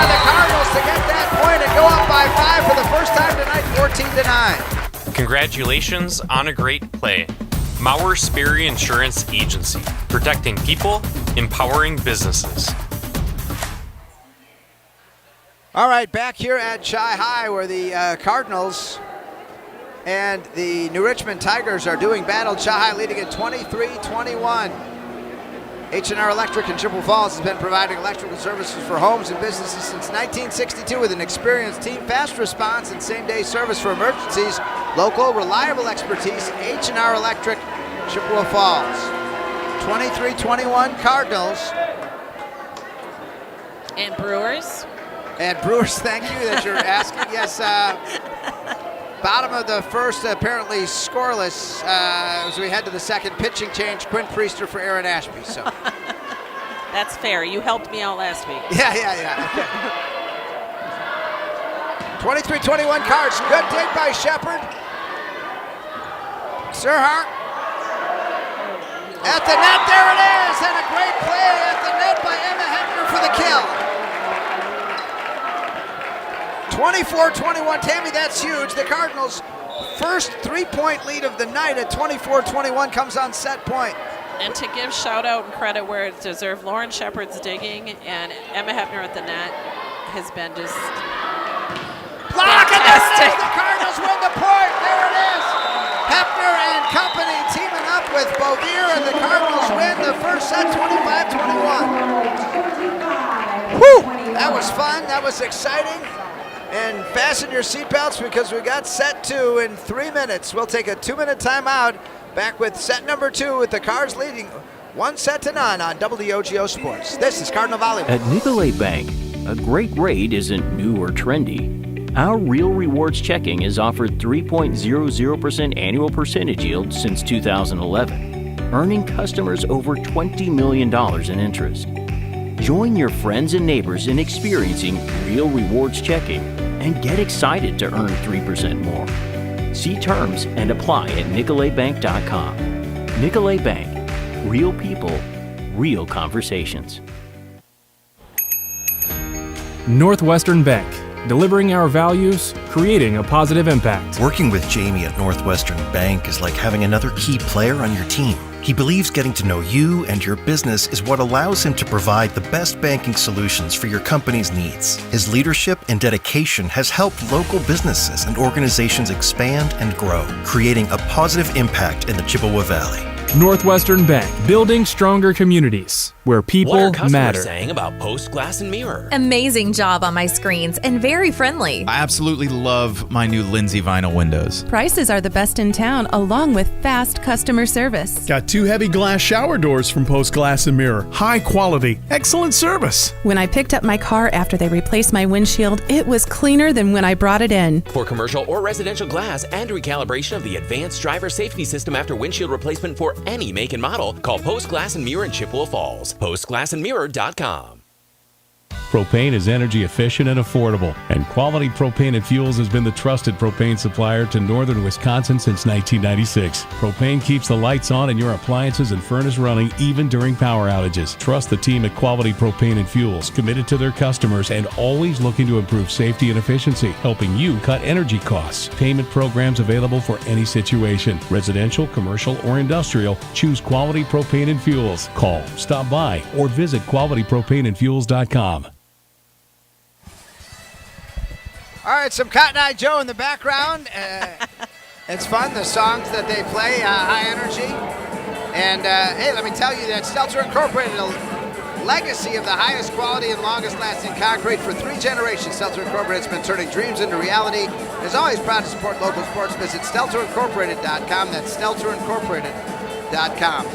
the Cardinals to get that point and go up by 5 for the first time tonight, 14-9. Congratulations on a great play. Maurer Sperry Insurance Agency, protecting people, empowering businesses. All right, back here at Chi-High where the Cardinals and the New Richmond Tigers are doing battle. Chi-High leading at 23-21. H&R Electric in Chippewa Falls has been providing electrical services for homes and businesses since 1962 with an experienced team, fast response, and same-day service for emergencies. Local, reliable expertise, H&R Electric, Chippewa Falls. 23-21 Cardinals. And Brewers. And Brewers, thank you that you're asking. Yes, bottom of the first, apparently scoreless as we head to the second. Pitching change, Quinn Priester for Aaron Ashby. So that's fair. You helped me out last week. Yeah. Okay. 23-21 Cards. Good dig by Shepard. Serhart. At the net, there it is, and a great play at the net by Emma Hefner for the kill. 24-21, Tammy, that's huge. The Cardinals' first three-point lead of the night at 24-21 comes on set point. And to give shout-out and credit where it's deserved, Lauren Shepard's digging and Emma Hefner at the net has been just fantastic. The Cardinals win the point. There it is. Hefner and company teaming up with Bouvier, and the Cardinals win the first set 25-21. Whew! That was fun. That was exciting. And fasten your seatbelts because we got set 2 in 3 minutes. We'll take a 2-minute timeout. Back with set number 2 with the Cards leading 1-0 on WOGO Sports. This is Cardinal Volleyball. At Nicolet Bank, a great rate isn't new or trendy. Our Real Rewards checking has offered 3.00% annual percentage yield since 2011, earning customers over $20 million in interest. Join your friends and neighbors in experiencing Real Rewards checking and get excited to earn 3% more. See terms and apply at nicoletbank.com. Nicolet Bank. Real people, real conversations. Northwestern Bank. Delivering our values, creating a positive impact. Working with Jamie at Northwestern Bank is like having another key player on your team. He believes getting to know you and your business is what allows him to provide the best banking solutions for your company's needs. His leadership and dedication has helped local businesses and organizations expand and grow, creating a positive impact in the Chippewa Valley. Northwestern Bank, building stronger communities where people what are customers matter. saying about Post Glass and Mirror? Amazing job on my screens and very friendly. I absolutely love my new Lindsay vinyl windows. Prices are the best in town, along with fast customer service. Got 2 heavy glass shower doors from Post Glass and Mirror. High quality, excellent service. When I picked up my car after they replaced my windshield, it was cleaner than when I brought it in. For commercial or residential glass and recalibration of the advanced driver safety system after windshield replacement for any make and model, call Post Glass and Mirror in Chippewa Falls. PostGlassandMirror.com. Propane is energy efficient and affordable, and Quality Propane and Fuels has been the trusted propane supplier to northern Wisconsin since 1996. Propane keeps the lights on and your appliances and furnace running even during power outages. Trust the team at Quality Propane and Fuels, committed to their customers and always looking to improve safety and efficiency, helping you cut energy costs. Payment programs available for any situation. Residential, commercial, or industrial, choose Quality Propane and Fuels. Call, stop by, or visit qualitypropaneandfuels.com. All right, some Cotton Eye Joe in the background. It's fun, the songs that they play, high energy. And hey, let me tell you that Stelter Incorporated, a legacy of the highest quality and longest lasting concrete for 3 generations. Stelter Incorporated has been turning dreams into reality. Is always proud to support local sports. Visit StelterIncorporated.com. That's StelterIncorporated.com.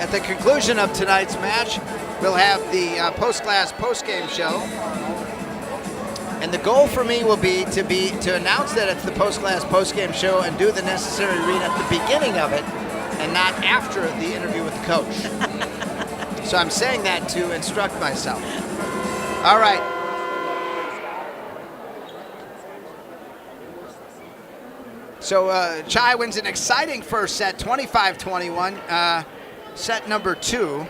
At the conclusion of tonight's match, we'll have the post-glass post-game show. And the goal for me will be to announce that it's the post-glass post-game show and do the necessary read at the beginning of it and not after the interview with the coach. So I'm saying that to instruct myself. All right. So Chai wins an exciting first set, 25-21. Set number 2.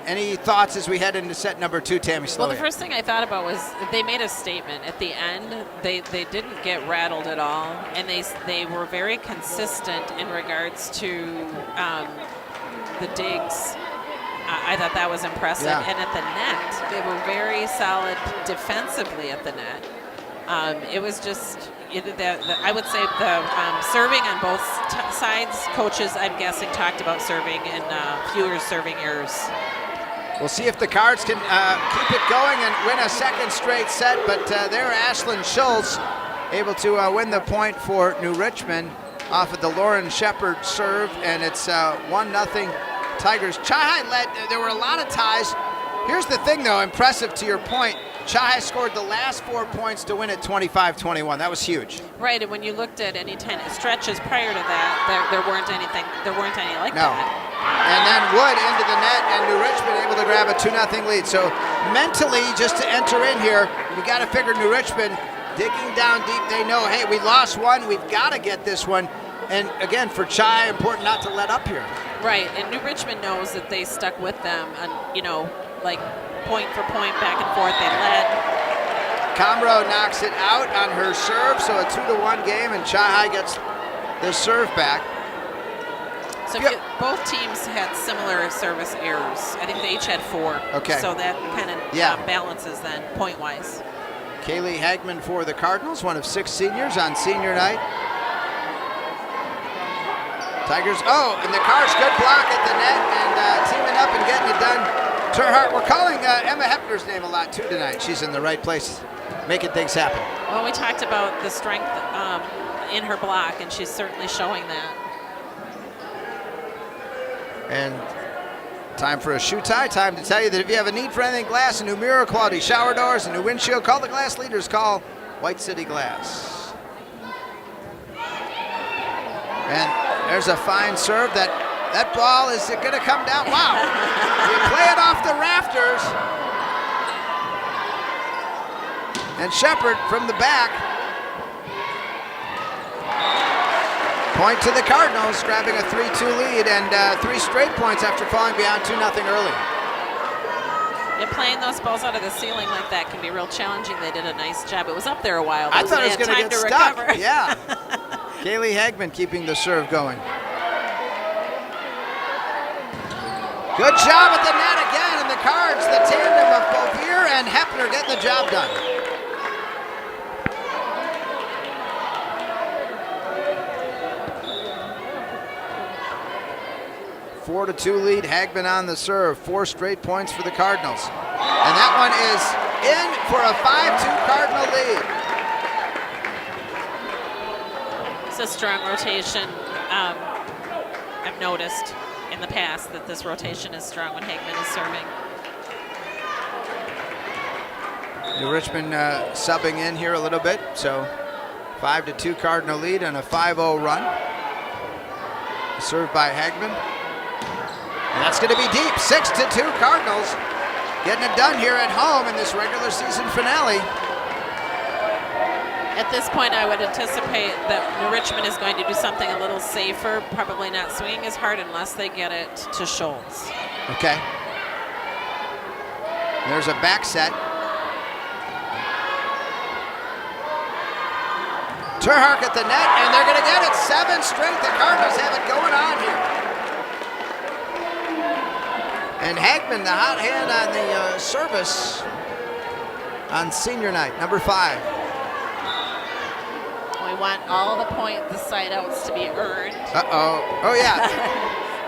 Any thoughts as we head into set number 2, Tammy Sloan? Well, the first thing I thought about was they made a statement at the end. They didn't get rattled at all, and they were very consistent in regards to the digs. I thought that was impressive. Yeah. And at the net, they were very solid defensively at the net. It was just, I would say the serving on both both sides, coaches, I'm guessing, talked about serving and fewer serving errors. We'll see if the Cards can keep it going and win a second straight set, but there Ashlyn Schultz able to win the point for New Richmond off of the Lauren Shepard serve, and it's 1-0 Tigers. Chi-Hi led. There were a lot of ties. Here's the thing, though, impressive to your point. Chi-Hi scored the last 4 points to win at 25-21. That was huge. Right, and when you looked at any stretches prior to that, there weren't any like that. And then Wood into the net, and New Richmond able to grab a 2-0 lead. So mentally, just to enter in here, we got to figure New Richmond digging down deep. They know, hey, we lost one. We've got to get this one. And again, for Chi, important not to let up here. Right, and New Richmond knows that they stuck with them, and like point for point, back and forth. They led. Comro knocks it out on her serve, so a 2-1 game, and Chi gets the serve back. So both teams had similar service errors. I think they each had 4. Okay. So that kind of balances then, point-wise. Kaylee Hagman for the Cardinals, one of 6 seniors on senior night. Tigers, and the Cards, good block at the net, and teaming up and getting it done. Terhart, we're calling Emma Hepner's name a lot too tonight. She's in the right place, making things happen. Well, we talked about the strength in her block, and she's certainly showing that. And time for a shoe tie. Time to tell you that if you have a need for anything glass, a new mirror, quality shower doors, a new windshield, call the glass leaders. Call White City Glass. And there's a fine serve. That ball is going to come down. Wow. You play it off the rafters. And Shepard from the back. Point to the Cardinals, grabbing a 3-2 lead and 3 straight points after falling behind 2-0 early. Yeah, playing those balls out of the ceiling like that can be real challenging. They did a nice job. It was up there a while. I thought it was going to get stuck. Recover. Yeah. Kaylee Hagman keeping the serve going. Good job at the net again, and the Cards, the tandem of Bovier and Hepner getting the job done. A 4-2 lead, Hagman on the serve. 4 straight points for the Cardinals. And that one is in for a 5-2 Cardinal lead. It's a strong rotation. I've noticed in the past that this rotation is strong when Hagman is serving. New Richmond subbing in here a little bit, so 5-2 Cardinal lead and a 5-0 run. Served by Hagman. And that's going to be deep. 6-2 Cardinals getting it done here at home in this regular season finale. At this point, I would anticipate that New Richmond is going to do something a little safer, probably not swinging as hard unless they get it to Schultz. Okay. There's a back set. Terhark at the net, and they're going to get it. 7 straight. The Cardinals have it going on here. And Hagman, the hot hand on the service on senior night, number 5. We want all the side outs to be earned. Uh-oh. Oh, yeah.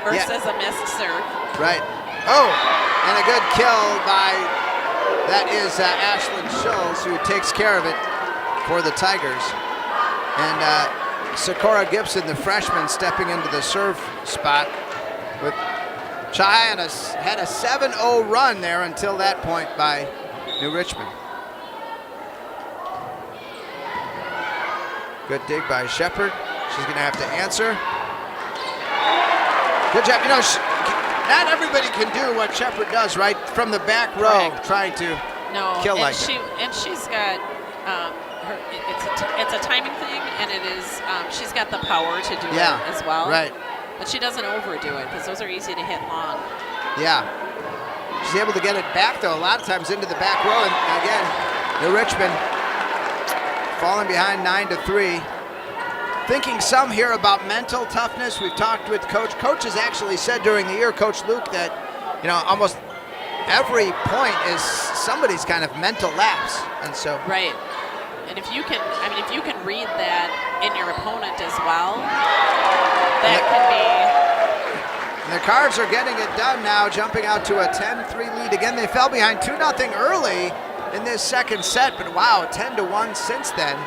Versus a missed serve. Right. Oh, and a good kill by, that is Ashlyn Schultz, who takes care of it for the Tigers. And Sakura Gibson, the freshman, stepping into the serve spot with Chi had a 7-0 run there until that point by New Richmond. Good dig by Shepard. She's going to have to answer. Good job. Not everybody can do what Shepard does, right? From the back row, trying to kill like that. And she's got it's a timing thing, and it is she's got the power to do it as well. Right. But she doesn't overdo it because those are easy to hit long. Yeah. She's able to get it back, though, a lot of times into the back row. And again, New Richmond falling behind 9-3. Thinking some here about mental toughness. We've talked with Coach. Coach has actually said during the year, Coach Luke, that almost every point is somebody's kind of mental lapse, and so right. And if you can read that in your opponent as well, Cards are getting it done now, jumping out to a 10-3 lead. Again, they fell behind 2-0 early in this second set, but wow, 10-1 since then,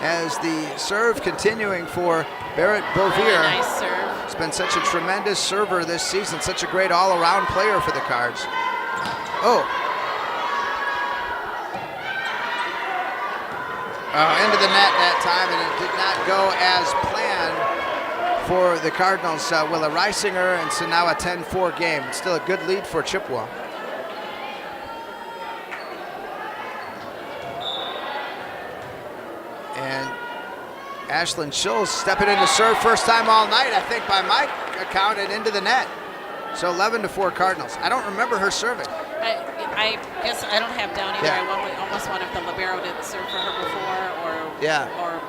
as the serve continuing for Barrett Bovier. Really nice serve. He's been such a tremendous server this season, such a great all-around player for the Cards. Oh, into the net that time, and it did not go as planned for the Cardinals. Willa Reisinger, and so now a 10-4 game. It's still a good lead for Chippewa. And Ashlyn Schulz stepping into serve first time all night, I think, by my account, and into the net. So 11-4 Cardinals. I don't remember her serving. I guess I don't have down either. Yeah. I almost wonder if the libero didn't serve for her before, or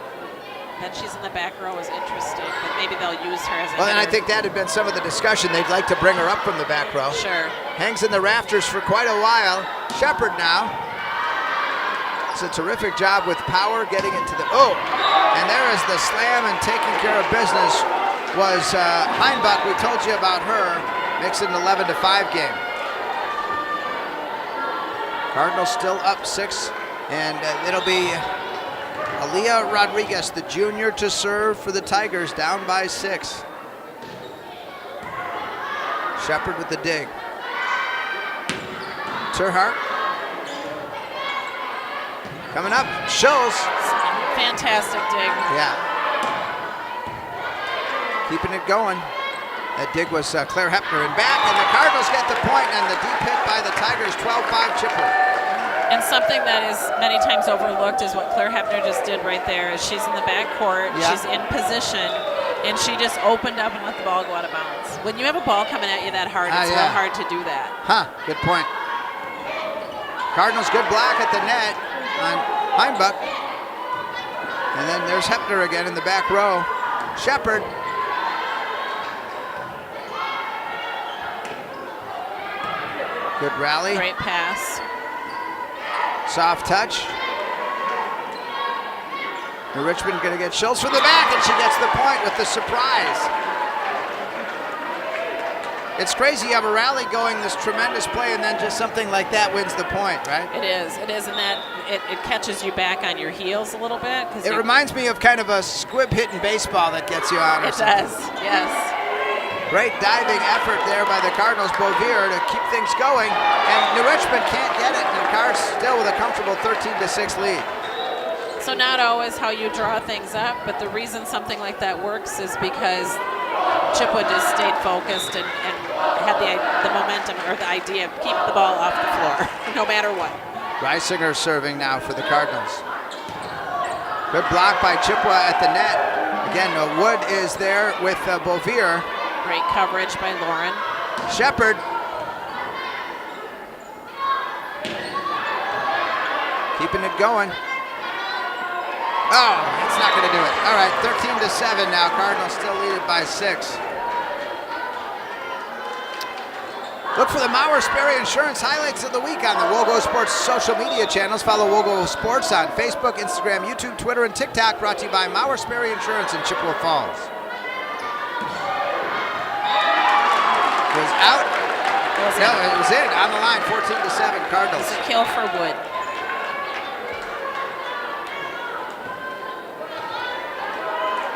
that she's in the back row is interesting, but maybe they'll use her as a Well, and I hitter. think that had been some of the discussion. They'd like to bring her up from the back row. Sure. Hangs in the rafters for quite a while. Shepard now. It's a terrific job with power getting into the, and there is the slam, and taking care of business was Heinbuck. We told you about her. Makes it an 11-5 game. Cardinals still up 6, and it'll be Aaliyah Rodriguez, the junior, to serve for the Tigers, down by 6. Shepard with the dig. Terhart coming up, Schulz. Fantastic dig. Yeah. Keeping it going. That dig was Claire Hepner, and back, and the Cardinals get the point, and the deep hit by the Tigers, 12-5 Chippewa. And something that is many times overlooked is what Claire Hepner just did right there. Is she's in the back court, she's in position, and she just opened up and let the ball go out of bounds. When you have a ball coming at you that hard, it's real hard to do that. Good point. Cardinals good block at the net on Heinbuck. And then there's Hepner again in the back row. Shepard. Good rally. Great pass. Soft touch. New Richmond going to get Schultz from the back, and she gets the point with the surprise. It's crazy you have a rally going, this tremendous play, and then just something like that wins the point, right? It is, and that it catches you back on your heels a little bit. It reminds me of kind of a squib hit in baseball that gets you on. It does, yes. Great diving effort there by the Cardinals, Bovier, to keep things going, and New Richmond can't get it, and the Cards still with a comfortable 13-6 lead. So not always how you draw things up, but the reason something like that works is because Chippewa just stayed focused and had the momentum, or the idea of keep the ball off the floor, no matter what. Reisinger serving now for the Cardinals. Good block by Chippewa at the net. Again, Wood is there with Bovier. Great coverage by Lauren. Shepard. Keeping it going. Oh, it's not going to do it. All right, 13-7 now. Cardinals still lead it by 6. Look for the Mauer Sperry Insurance highlights of the week on the WOGO Sports social media channels. Follow WOGO Sports on Facebook, Instagram, YouTube, Twitter, and TikTok. Brought to you by Mauer Sperry Insurance in Chippewa Falls. It was out. It was in, on the line, 14-7 Cardinals. It's a kill for Wood.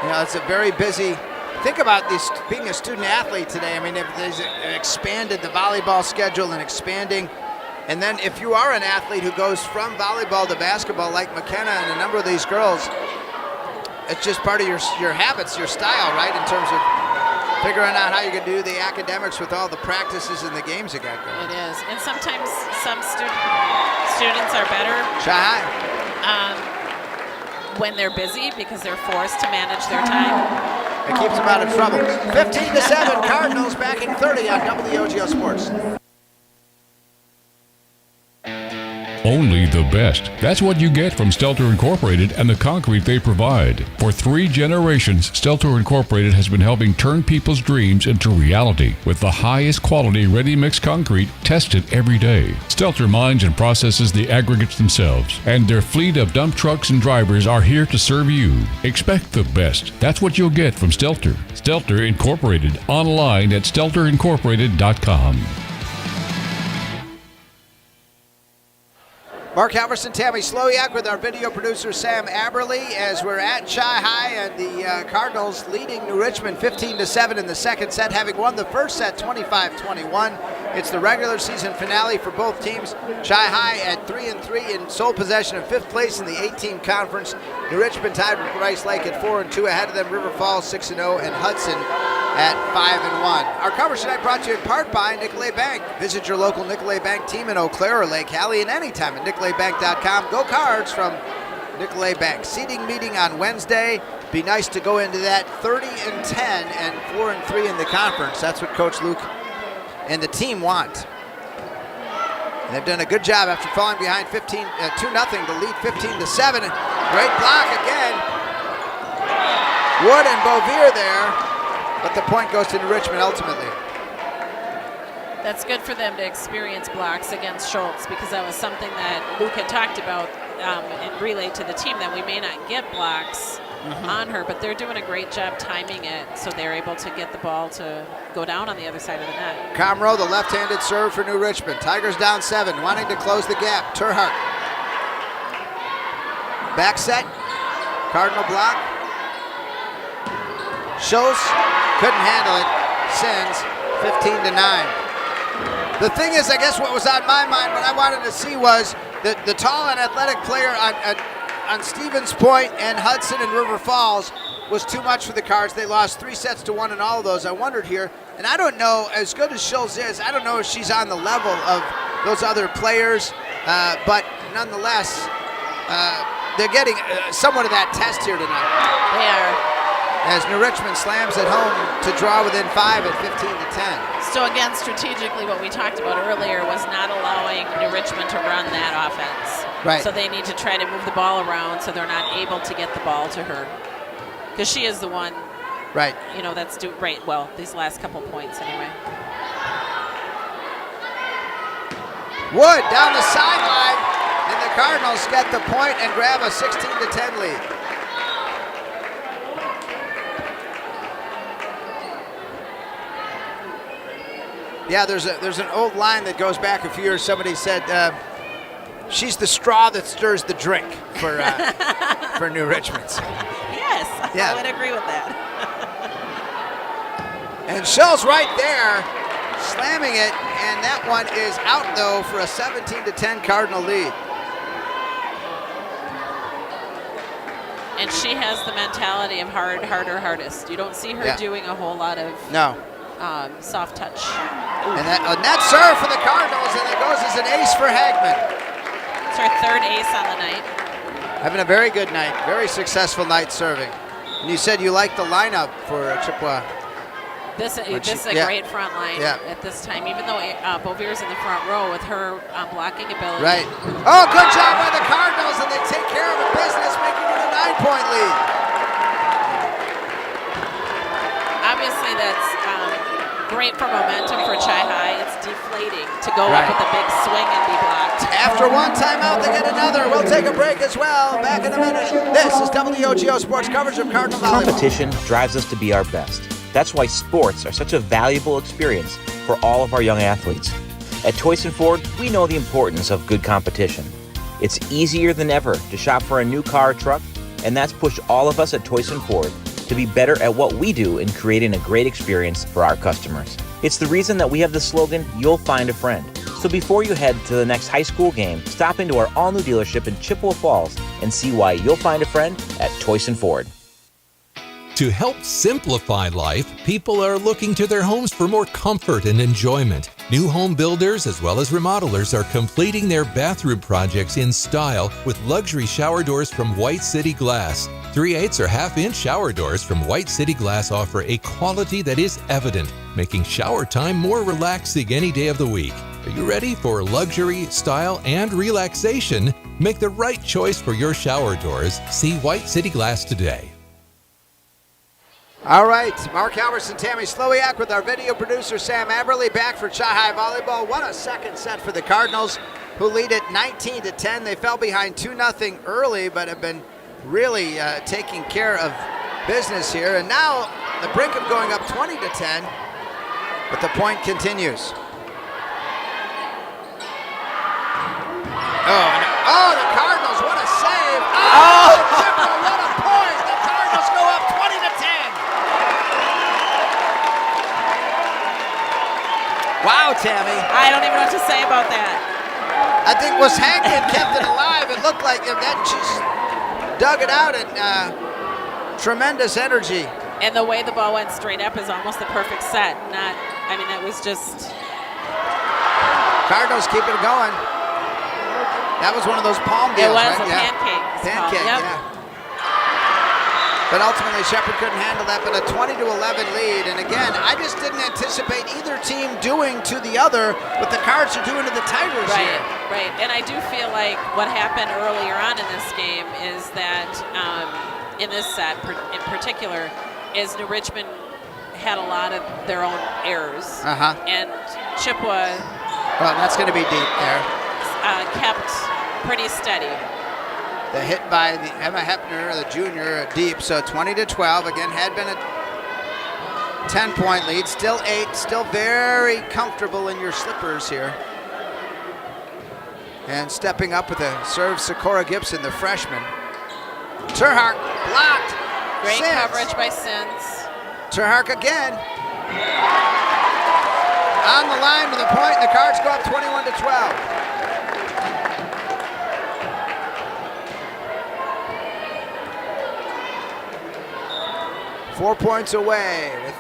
You know, it's a very busy, think about this being a student athlete today. I mean, if they've expanded the volleyball schedule and expanding, and then if you are an athlete who goes from volleyball to basketball like McKenna and a number of these girls, it's just part of your habits, your style, right, in terms of figuring out how you're going to do the academics with all the practices and the games you got going. It is, and sometimes some students are better when they're busy because they're forced to manage their time. It keeps them out of trouble. 15-7, Cardinals back in 30 on WOGO Sports. Only the best. That's what you get from Stelter Incorporated and the concrete they provide. For 3 generations, Stelter Incorporated has been helping turn people's dreams into reality with the highest quality ready-mix concrete tested every day. Stelter mines and processes the aggregates themselves, and their fleet of dump trucks and drivers are here to serve you. Expect the best. That's what you'll get from Stelter. Stelter Incorporated, online at stelterincorporated.com. Mark Halverson, Tammy Slowiak with our video producer Sam Aberley as we're at Chi-High, and the Cardinals leading New Richmond 15-7 in the second set, having won the first set 25-21. It's the regular season finale for both teams. Chi-High at 3-3 in sole possession of 5th place in the 8-team conference. New Richmond tied with Rice Lake at 4-2. Ahead of them, River Falls 6-0 and Hudson at 5-1. Our coverage tonight brought to you in part by Nicolay Bank. Visit your local Nicolay Bank team in Eau Claire or Lake Hallie and anytime at nicolaybank.com. Go Cards from Nicolay Bank. Seeding meeting on Wednesday. Be nice to go into that 30-10 and 4-3 in the conference. That's what Coach Luke and the team want. And they've done a good job after falling behind 2-0 to lead 15-7. Great block again. Wood and Beauvier there, but the point goes to New Richmond ultimately. That's good for them to experience blocks against Schultz, because that was something that Luke had talked about and relayed to the team, that we may not get blocks on her, but they're doing a great job timing it so they're able to get the ball to go down on the other side of the net. Comroe, the left-handed serve for New Richmond. Tigers down 7, wanting to close the gap. Terhart. Back set. Cardinal block. Schultz couldn't handle it. Sends 15-9. The thing is, I guess what was on my mind, what I wanted to see was the tall and athletic player on Stevens Point and Hudson and River Falls was too much for the Cards. They lost 3-1 in all of those. I wondered here, and I don't know, as good as Schultz is, I don't know if she's on the level of those other players, but nonetheless, they're getting somewhat of that test here tonight. They are. As New Richmond slams it home to draw within 5 at 15-10. So again, strategically, what we talked about earlier was not allowing New Richmond to run that offense. Right. So they need to try to move the ball around so they're not able to get the ball to her, because she is the one. Right. You know, that's well, these last couple points anyway. Wood down the sideline, and the Cardinals get the point and grab a 16-10 lead. Yeah, there's an old line that goes back a few years. Somebody said she's the straw that stirs the drink for for New Richmond. Yes, yeah. I would agree with that. And Schultz right there, slamming it, and that one is out though for a 17-10 Cardinal lead. And she has the mentality of hard, harder, hardest. You don't see her doing a whole lot of soft touch. And that serve for the Cardinals, and it goes as an ace for Hagman. It's her 3rd ace on the night. Having a very good night, very successful night serving. And you said you liked the lineup for Chippewa. This is a great front line at this time, even though Beauvier's in the front row with her blocking ability. Right. Oh, good job by the Cardinals, and they take care of the business, making it a 9-point lead. Obviously, that's great for momentum for Chi-High. It's deflating to go up with a big swing and be blocked. After one timeout, they get another. We'll take a break as well. Back in a minute. This is WOGO Sports coverage of Cardinal Volleyball. Competition drives us to be our best. That's why sports are such a valuable experience for all of our young athletes. At Toyson Ford, we know the importance of good competition. It's easier than ever to shop for a new car or truck, and that's pushed all of us at Toyson Ford to be better at what we do in creating a great experience for our customers. It's the reason that we have the slogan, "You'll find a friend." So before you head to the next high school game, stop into our all-new dealership in Chippewa Falls and see why you'll find a friend at Toyson Ford. To help simplify life, people are looking to their homes for more comfort and enjoyment. New home builders as well as remodelers are completing their bathroom projects in style with luxury shower doors from White City Glass. 3/8 or half-inch shower doors from White City Glass offer a quality that is evident, making shower time more relaxing any day of the week. Are you ready for luxury, style, and relaxation? Make the right choice for your shower doors. See White City Glass today. All right, Mark Halverson, Tammy Slowiak with our video producer Sam Aberley back for Chi-Hi Volleyball. What a second set for the Cardinals, who lead it 19-10. They fell behind 2-0 early, but have been really taking care of business here. And now the brink of going up 20-10, but the point continues. Oh, the Cardinals, what a save. Oh, Chippewa, what a point. The Cardinals go up 20-10. Wow, Tammy. I don't even know what to say about that. I think was Hankton kept it alive. It looked like that just dug it out, and tremendous energy. And the way the ball went straight up is almost the perfect set. It was just... Cardinals keep it going. That was one of those palm deals, right? It was a pancake. Yep. Yeah. But ultimately, Shepherd couldn't handle that, but a 20-11 lead. And again, I just didn't anticipate either team doing to the other what the Cards are doing to the Tigers here. Right. And I do feel like what happened earlier on in this game is that, in this set in particular, is New Richmond had a lot of their own errors. And Chippewa... Well, that's going to be deep there. Kept pretty steady. The hit by the Emma Hepner, the junior, deep. So 20-12. Again, had been a 10-point lead. Still 8. Still very comfortable in your slippers here. And stepping up with a serve, Sakura Gibson, the freshman. Terhark blocked. Great Sins. coverage by Sins. Terhark again. On the line to the point, and the Cards go up 21-12. 4 points away with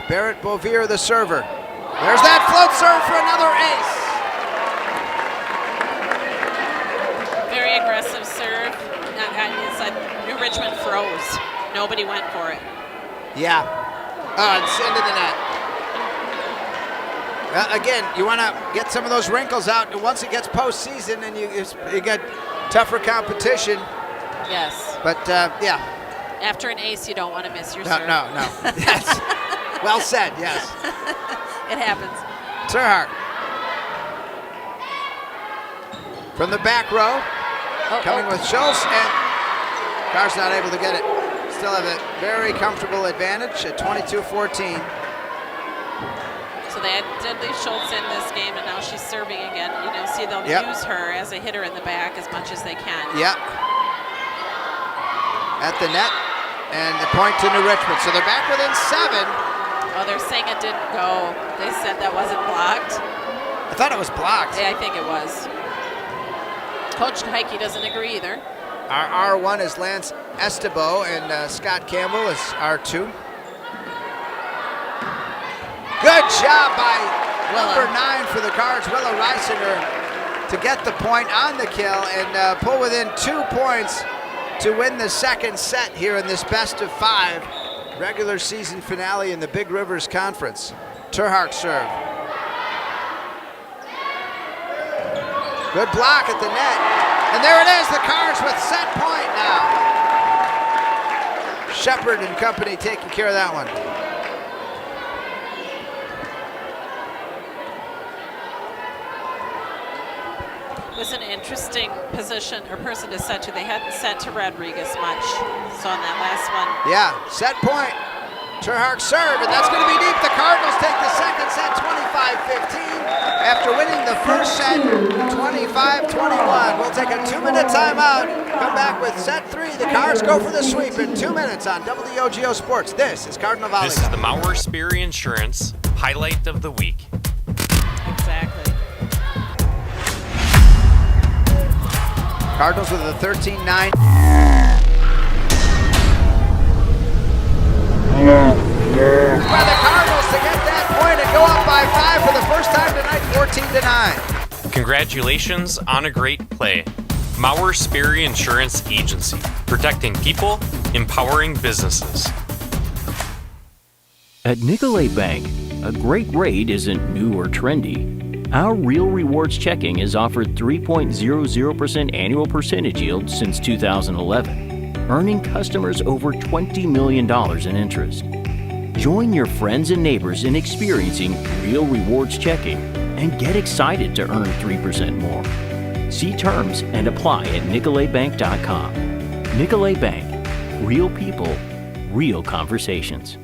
Barrett Bovier, the server. There's that float serve for another ace. Very aggressive serve. It's like New Richmond froze. Nobody went for it. Yeah. It's into the net. Again, you want to get some of those wrinkles out. And once it gets postseason and you get tougher competition. Yes. But, yeah. After an ace, you don't want to miss your serve. No. Yes. Well said, yes. It happens. Terhark. From the back row, coming with Schultz, and Carr's not able to get it. Still have a very comfortable advantage at 22-14. So they had Diddley Schultz in this game, and now she's serving again. See, they'll use her as a hitter in the back as much as they can. Yep. At the net, and the point to New Richmond. So they're back within 7. Oh, they're saying it didn't go. They said that wasn't blocked. I thought it was blocked. Yeah, I think it was. Coach Heike doesn't agree either. Our R1 is Lance Estebo, and Scott Campbell is R2. Good job by number 9 for the Cards, Willa Reisinger, to get the point on the kill and pull within 2 points to win the second set here in this best-of-5 regular season finale in the Big Rivers Conference. Terhark serve. Good block at the net. And there it is, the Cards with set point now. Shepherd and company taking care of that one. It was an interesting position or person to set to. They hadn't set to Rodriguez much. So on that last one. Yeah, set point. Terhark serve, and that's going to be deep. The Cardinals take the second set 25-15 after winning the first set 25-21. We'll take a 2-minute timeout. Come back with set 3. The Cards go for the sweep in 2 minutes on WOGO Sports. This is Cardinal Volleyball. This is the Mauer Sperry Insurance highlight of the week. Exactly. Cardinals with a 13-9. By the Cardinals to get that point and go up by 5 for the first time tonight, 14-9. Congratulations on a great play. Mauer Sperry Insurance Agency, protecting people, empowering businesses. At Nicolet Bank, a great rate isn't new or trendy. Our Real Rewards checking has offered 3.00% annual percentage yield since 2011, earning customers over $20 million in interest. Join your friends and neighbors in experiencing Real Rewards checking and get excited to earn 3% more. See terms and apply at nicoletbank.com. Nicolet Bank. Real people, real conversations.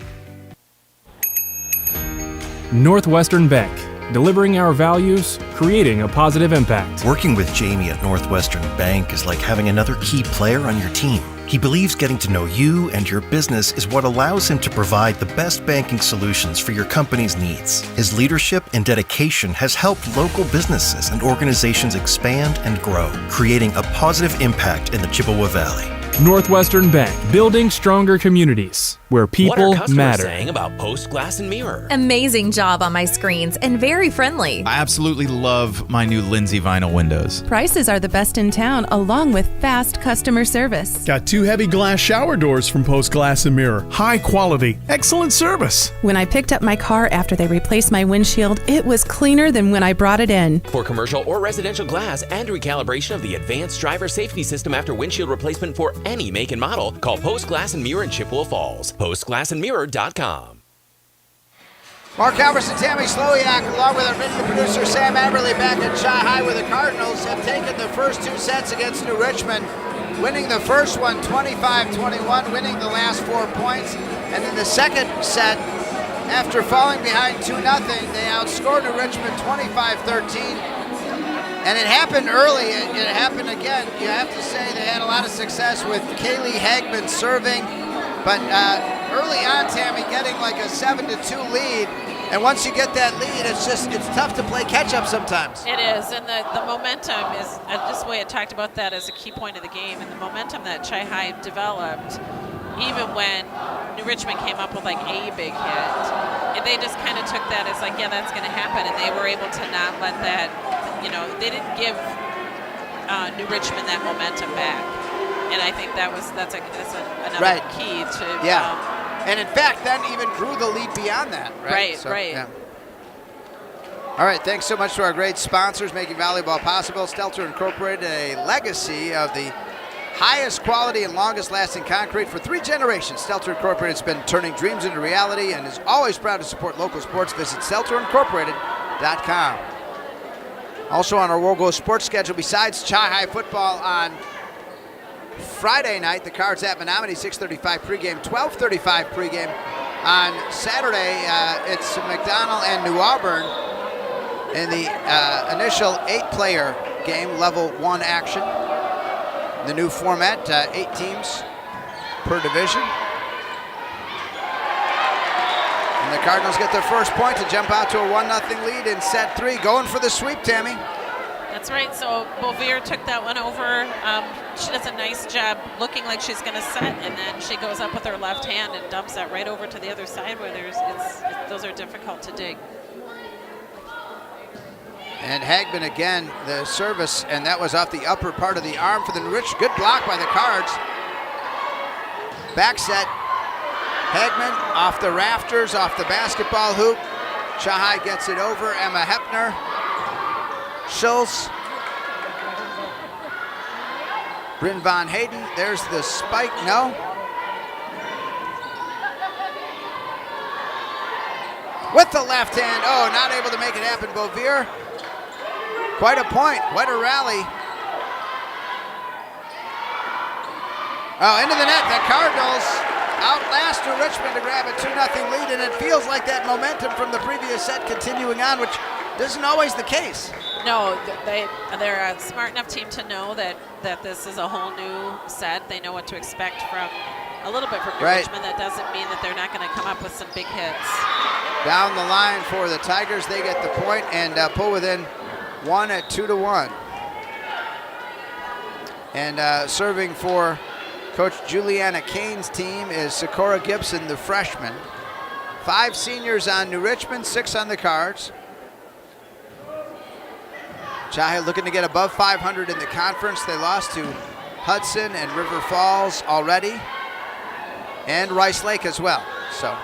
Northwestern Bank. Delivering our values, creating a positive impact. Working with Jamie at Northwestern Bank is like having another key player on your team. He believes getting to know you and your business is what allows him to provide the best banking solutions for your company's needs. His leadership and dedication has helped local businesses and organizations expand and grow, creating a positive impact in the Chippewa Valley. Northwestern Bank, building stronger communities where people what are customers matter. saying about Post Glass and Mirror? Amazing job on my screens and very friendly. I absolutely love my new Lindsay vinyl windows. Prices are the best in town, along with fast customer service. Got 2 heavy glass shower doors from Post Glass and Mirror. High quality, excellent service. When I picked up my car after they replaced my windshield, it was cleaner than when I brought it in. For commercial or residential glass and recalibration of the advanced driver safety system after windshield replacement for any make and model, call Post Glass and Mirror in Chippewa Falls. PostGlassandMirror.com. Mark Alverson, Tammy Slowiak, along with our video producer Sam Amberley back at Chi High with the Cardinals, have taken the first 2 sets against New Richmond, winning the first one 25-21, winning the last 4 points. And in the second set, after falling behind 2-0, they outscored New Richmond 25-13. And it happened early. It happened again. You have to say they had a lot of success with Kaylee Hagman serving. But early on, Tammy, getting like a 7-2 lead. And once you get that lead, it's tough to play catch-up sometimes. It is, and the momentum is, just the way it talked about that as a key point of the game, and the momentum that Chi High developed, even when New Richmond came up with like a big hit, they just kind of took that as like, yeah, that's going to happen, and they were able to not let that, they didn't give New Richmond that momentum back, and I think that's another key to. Yeah, and in fact, then even grew the lead beyond that. Right. Right. Yeah. All right, thanks so much to our great sponsors making volleyball possible. Stelter Incorporated, a legacy of the highest quality and longest lasting concrete for 3 generations. Stelter Incorporated has been turning dreams into reality and is always proud to support local sports. Visit StelterIncorporated.com. Also on our WOGO sports schedule, besides Chi High football on Friday night, the Cards at Menominee, 6:35 pregame, 12:35 pregame. On Saturday, it's McDonald and New Auburn in the initial 8-player game, level 1 action. The new format, 8 teams per division. And the Cardinals get their first point to jump out to a 1-0 lead in set 3, going for the sweep, Tammy. That's right. So Bouvier took that one over. She does a nice job looking like she's going to set, and then she goes up with her left hand and dumps that right over to the other side where those are difficult to dig. And Hagman again, the service, and that was off the upper part of the arm for the Rich. Good block by the Cards. Back set. Hagman off the rafters, off the basketball hoop. Chi High gets it over. Emma Hepner. Schultz. Bryn Von Hayden. There's the spike. No. With the left hand. Oh, not able to make it happen. Bouvier. Quite a point. Quite a rally. Oh, into the net. The Cardinals outlast New Richmond to grab a 2-0 lead, and it feels like that momentum from the previous set continuing on, which isn't always the case. No, they're a smart enough team to know that this is a whole new set. They know what to expect from a little bit from New Richmond. That doesn't mean that they're not going to come up with some big hits. Down the line for the Tigers, they get the point and pull within 1 at 2-1. And serving for Coach Juliana Kane's team is Sakura Gibson, the freshman. 5 seniors on New Richmond, 6 on the Cards. Chi looking to get above 500 in the conference. They lost to Hudson and River Falls already, and Rice Lake as well. So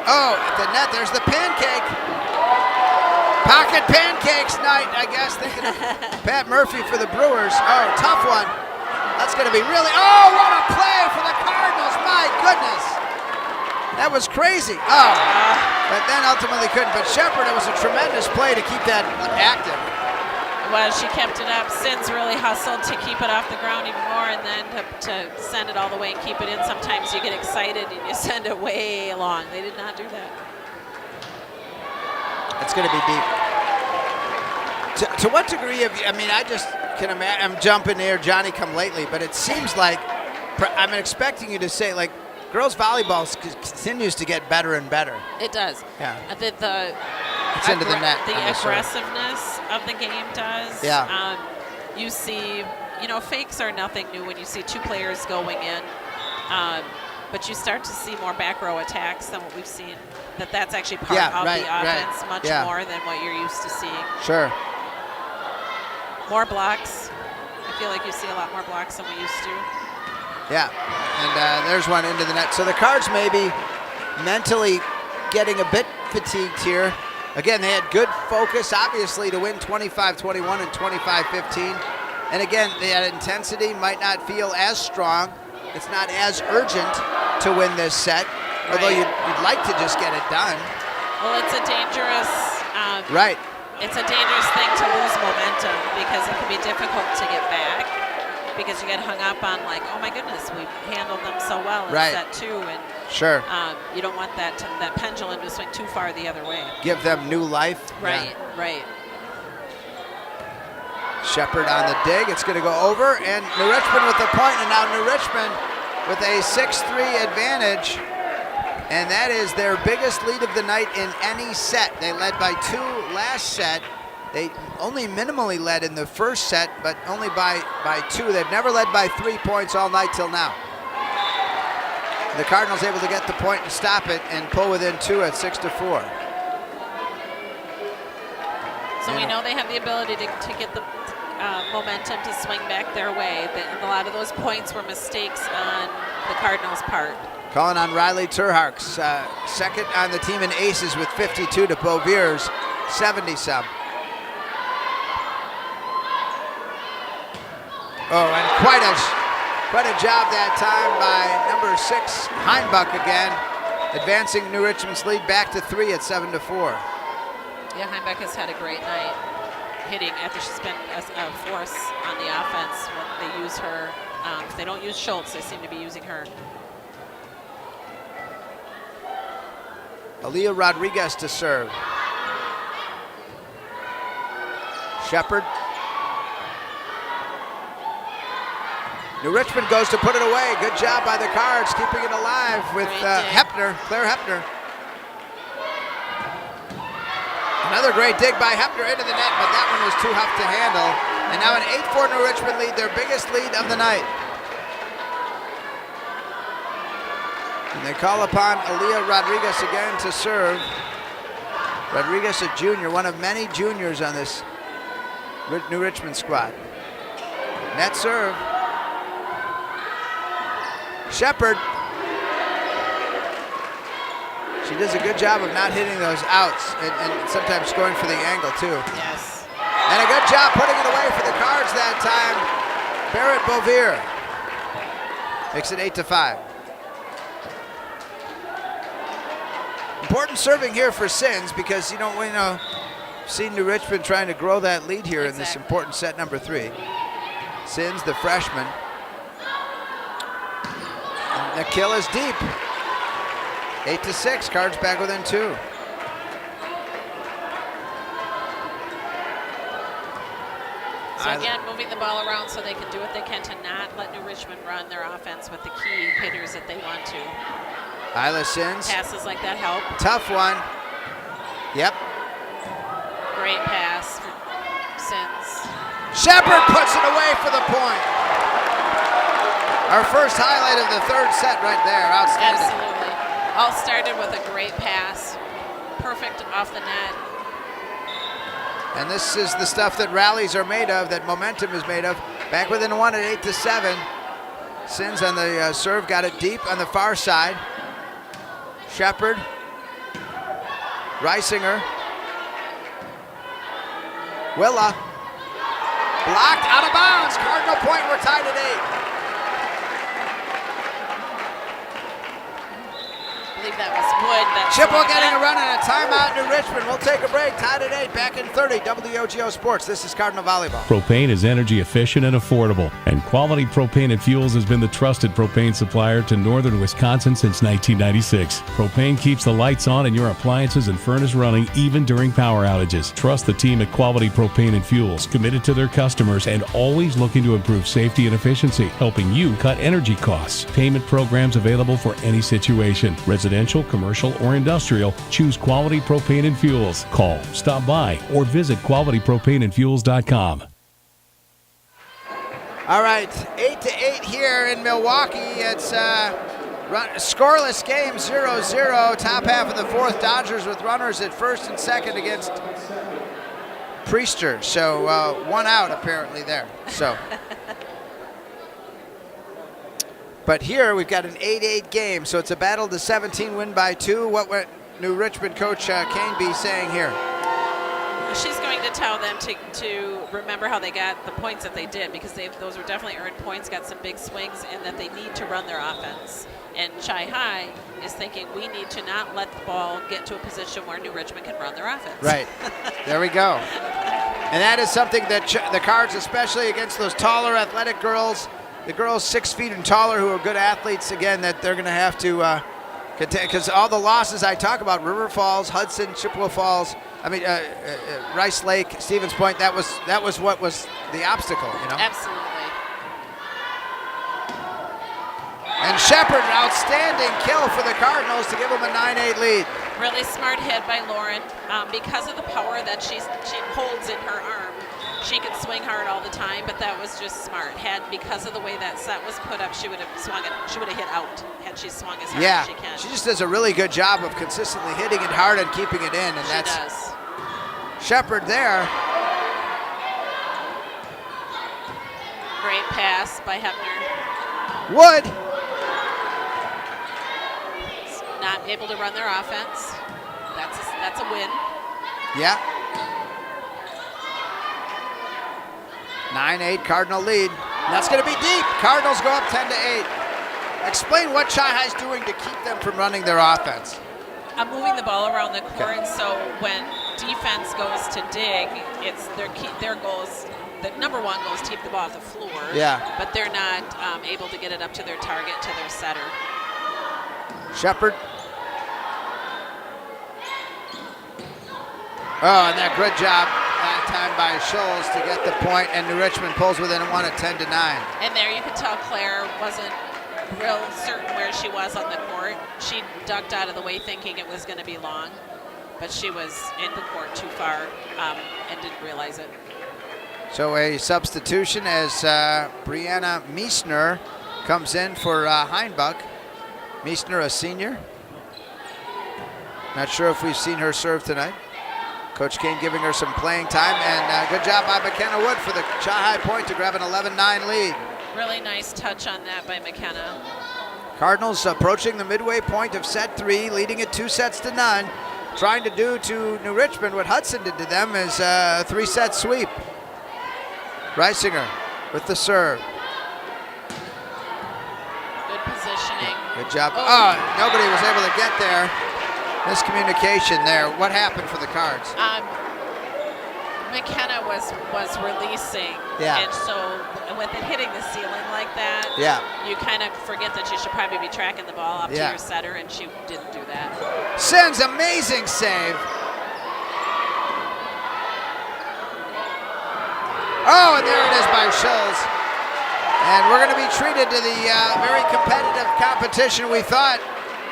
Oh, at the net, there's the pancake. Pocket pancakes night, I guess. Thinking of Pat Murphy for the Brewers. Oh, tough one. That's going to be really, oh, what a play for the Cardinals. My goodness. That was crazy. Oh, but then ultimately couldn't. But Shepard, it was a tremendous play to keep that active. She kept it up. Sins really hustled to keep it off the ground even more, and then to send it all the way and keep it in. Sometimes you get excited and you send it way long. They did not do that. It's going to be deep. To what degree I just can imagine, I'm jumping here, Johnny come lately, but it seems like, I'm expecting you to say, like, girls volleyball continues to get better and better. It does. Yeah. It's into the net. The aggressiveness of the game does. Yeah. You see, fakes are nothing new when you see two players going in. But you start to see more back row attacks than what we've seen. That's actually part of the offense much more than what you're used to seeing. Sure. More blocks. I feel like you see a lot more blocks than we used to. Yeah, and there's one into the net. So the Cards maybe mentally getting a bit fatigued here. Again, they had good focus, obviously, to win 25-21 and 25-15. And again, that intensity might not feel as strong. It's not as urgent to win this set, although you'd like to just get it done. Well, it's a dangerous right. It's a dangerous thing to lose momentum because it can be difficult to get back because you get hung up on like, oh my goodness, we handled them so well in set two, and sure, you don't want that pendulum to swing too far the other way. Give them new life. Right, right. Shepard on the dig. It's going to go over, and New Richmond with the point, and now New Richmond with a 6-3 advantage, and that is their biggest lead of the night in any set. They led by 2 last set. They only minimally led in the first set, but only by 2. They've never led by 3 points all night till now. The Cardinals able to get the point and stop it and pull within 2 at 6-4. So we know they have the ability to get the momentum to swing back their way. A lot of those points were mistakes on the Cardinals' part. Calling on Riley Terharks, second on the team in aces with 52 to Bovier's 70-some. Oh, and quite a job that time by number 6, Heinbuch again, advancing New Richmond's lead back to 3 at 7-4. Yeah, Heinbuch has had a great night hitting after she's been a force on the offense. When they use her, if they don't use Schultz, they seem to be using her. Aaliyah Rodriguez to serve. Shepard. New Richmond goes to put it away. Good job by the Cards, keeping it alive with Claire Hepner. Another great dig by Hepner into the net, but that one was too tough to handle. And now an 8-4 New Richmond lead, their biggest lead of the night. And they call upon Aaliyah Rodriguez again to serve. Rodriguez, a junior, one of many juniors on this New Richmond squad. Net serve. Shepard. She does a good job of not hitting those outs and sometimes scoring for the angle too. Yes. And a good job putting it away for the Cards that time. Barrett Bovier makes it 8-5. Important serving here for Sins because we see New Richmond trying to grow that lead here in this important set number 3. Sins, the freshman. And the kill is deep. 8-6, Cards back within 2. So again, moving the ball around so they can do what they can to not let New Richmond run their offense with the key hitters that they want to. Isla Sins. Passes like that help. Tough one. Yep. Great pass for Sins. Shepard puts it away for the point. Our first highlight of the third set right there. Outstanding. Absolutely. All started with a great pass. Perfect off the net. And this is the stuff that rallies are made of, that momentum is made of. Back within 1 at 8-7. Sins on the serve, got it deep on the far side. Shepard Reisinger. Willa. Blocked out of bounds. Cardinal point. We're tied at 8. I believe that was Wood. Chippewa getting a run and a timeout. New Richmond. We'll take a break. Tied at 8. Back in 30. WOGO Sports. This is Cardinal Volleyball. Propane is energy efficient and affordable, and Quality Propane and Fuels has been the trusted propane supplier to northern Wisconsin since 1996. Propane keeps the lights on and your appliances and furnace running even during power outages. Trust the team at Quality Propane and Fuels, committed to their customers and always looking to improve safety and efficiency, helping you cut energy costs. Payment programs available for any situation. Residential, commercial, or industrial, choose Quality Propane and Fuels. Call, stop by, or visit qualitypropaneandfuels.com. All right, 8-8 here in Milwaukee. It's scoreless game, 0-0. Top half of the fourth, Dodgers with runners at first and second against Priester. So 1 out apparently there. So. But here we've got an 8-8 game, so it's a battle to 17, win by 2. What would New Richmond coach Kane be saying here? She's going to tell them to remember how they got the points that they did, because those were definitely earned points, got some big swings, and that they need to run their offense. And Chi High is thinking we need to not let the ball get to a position where New Richmond can run their offense. Right. There we go. And that is something that the Cards, especially against those taller athletic girls, the girls 6 feet and taller who are good athletes, again, that they're going to have to contend, because all the losses I talk about, River Falls, Hudson, Chippewa Falls, Rice Lake, Stevens Point, that was what was the obstacle, you know? Absolutely. And Shepard, an outstanding kill for the Cardinals to give them a 9-8 lead. Really smart hit by Lauren. Because of the power that she holds in her arm, she could swing hard all the time, but that was just smart. Because of the way that set was put up, she would have swung it. She would have hit out had she swung as hard as she can. She just does a really good job of consistently hitting it hard and keeping it in, and she does. Shepard there. Great pass by Hebner. Wood. Not able to run their offense. That's a win. Yeah. 9-8 Cardinal lead. And that's going to be deep. Cardinals go up 10-8. Explain what Chi High's doing to keep them from running their offense. I'm moving the ball around the court, and so when defense goes to dig, it's their goals. The number one goal is to keep the ball off the floor. Yeah. But they're not able to get it up to their target, to their setter. Shepard. Oh, and that good job that time by Scholes to get the point, and New Richmond pulls within one at 10-9. And there you could tell Claire wasn't real certain where she was on the court. She ducked out of the way thinking it was going to be long, but she was in the court too far and didn't realize it. So a substitution as Brianna Meissner comes in for Heinbuch. Meissner, a senior. Not sure if we've seen her serve tonight. Coach Kane giving her some playing time, and good job by McKenna Wood for the Chi High point to grab an 11-9 lead. Really nice touch on that by McKenna. Cardinals approaching the midway point of set 3, leading it 2-0. Trying to do to New Richmond what Hudson did to them is a 3-set sweep. Reisinger with the serve. Good positioning. Good job. Oh, nobody was able to get there. Miscommunication there. What happened for the Cards? McKenna was releasing, and so with it hitting the ceiling like that, you kind of forget that you should probably be tracking the ball up to your setter, and she didn't do that. Sends amazing save. Oh, and there it is by Scholes. And we're going to be treated to the very competitive competition. We thought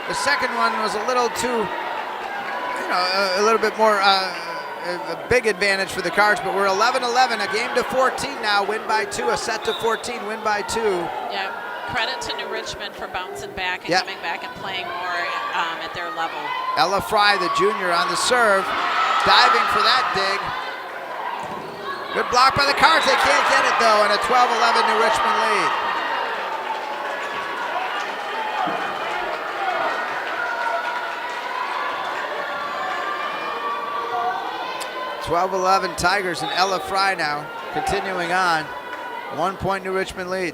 the second one was a little too, a little bit more a big advantage for the Cards, but we're 11-11, a game to 14 now, win by 2, a set to 14, win by 2. Yeah, credit to New Richmond for bouncing back and coming back and playing more at their level. Ella Fry, the junior, on the serve, diving for that dig. Good block by the Cards, they can't get it though, and a 12-11 New Richmond lead. 12-11 Tigers, and Ella Fry now continuing on. 1 point New Richmond lead.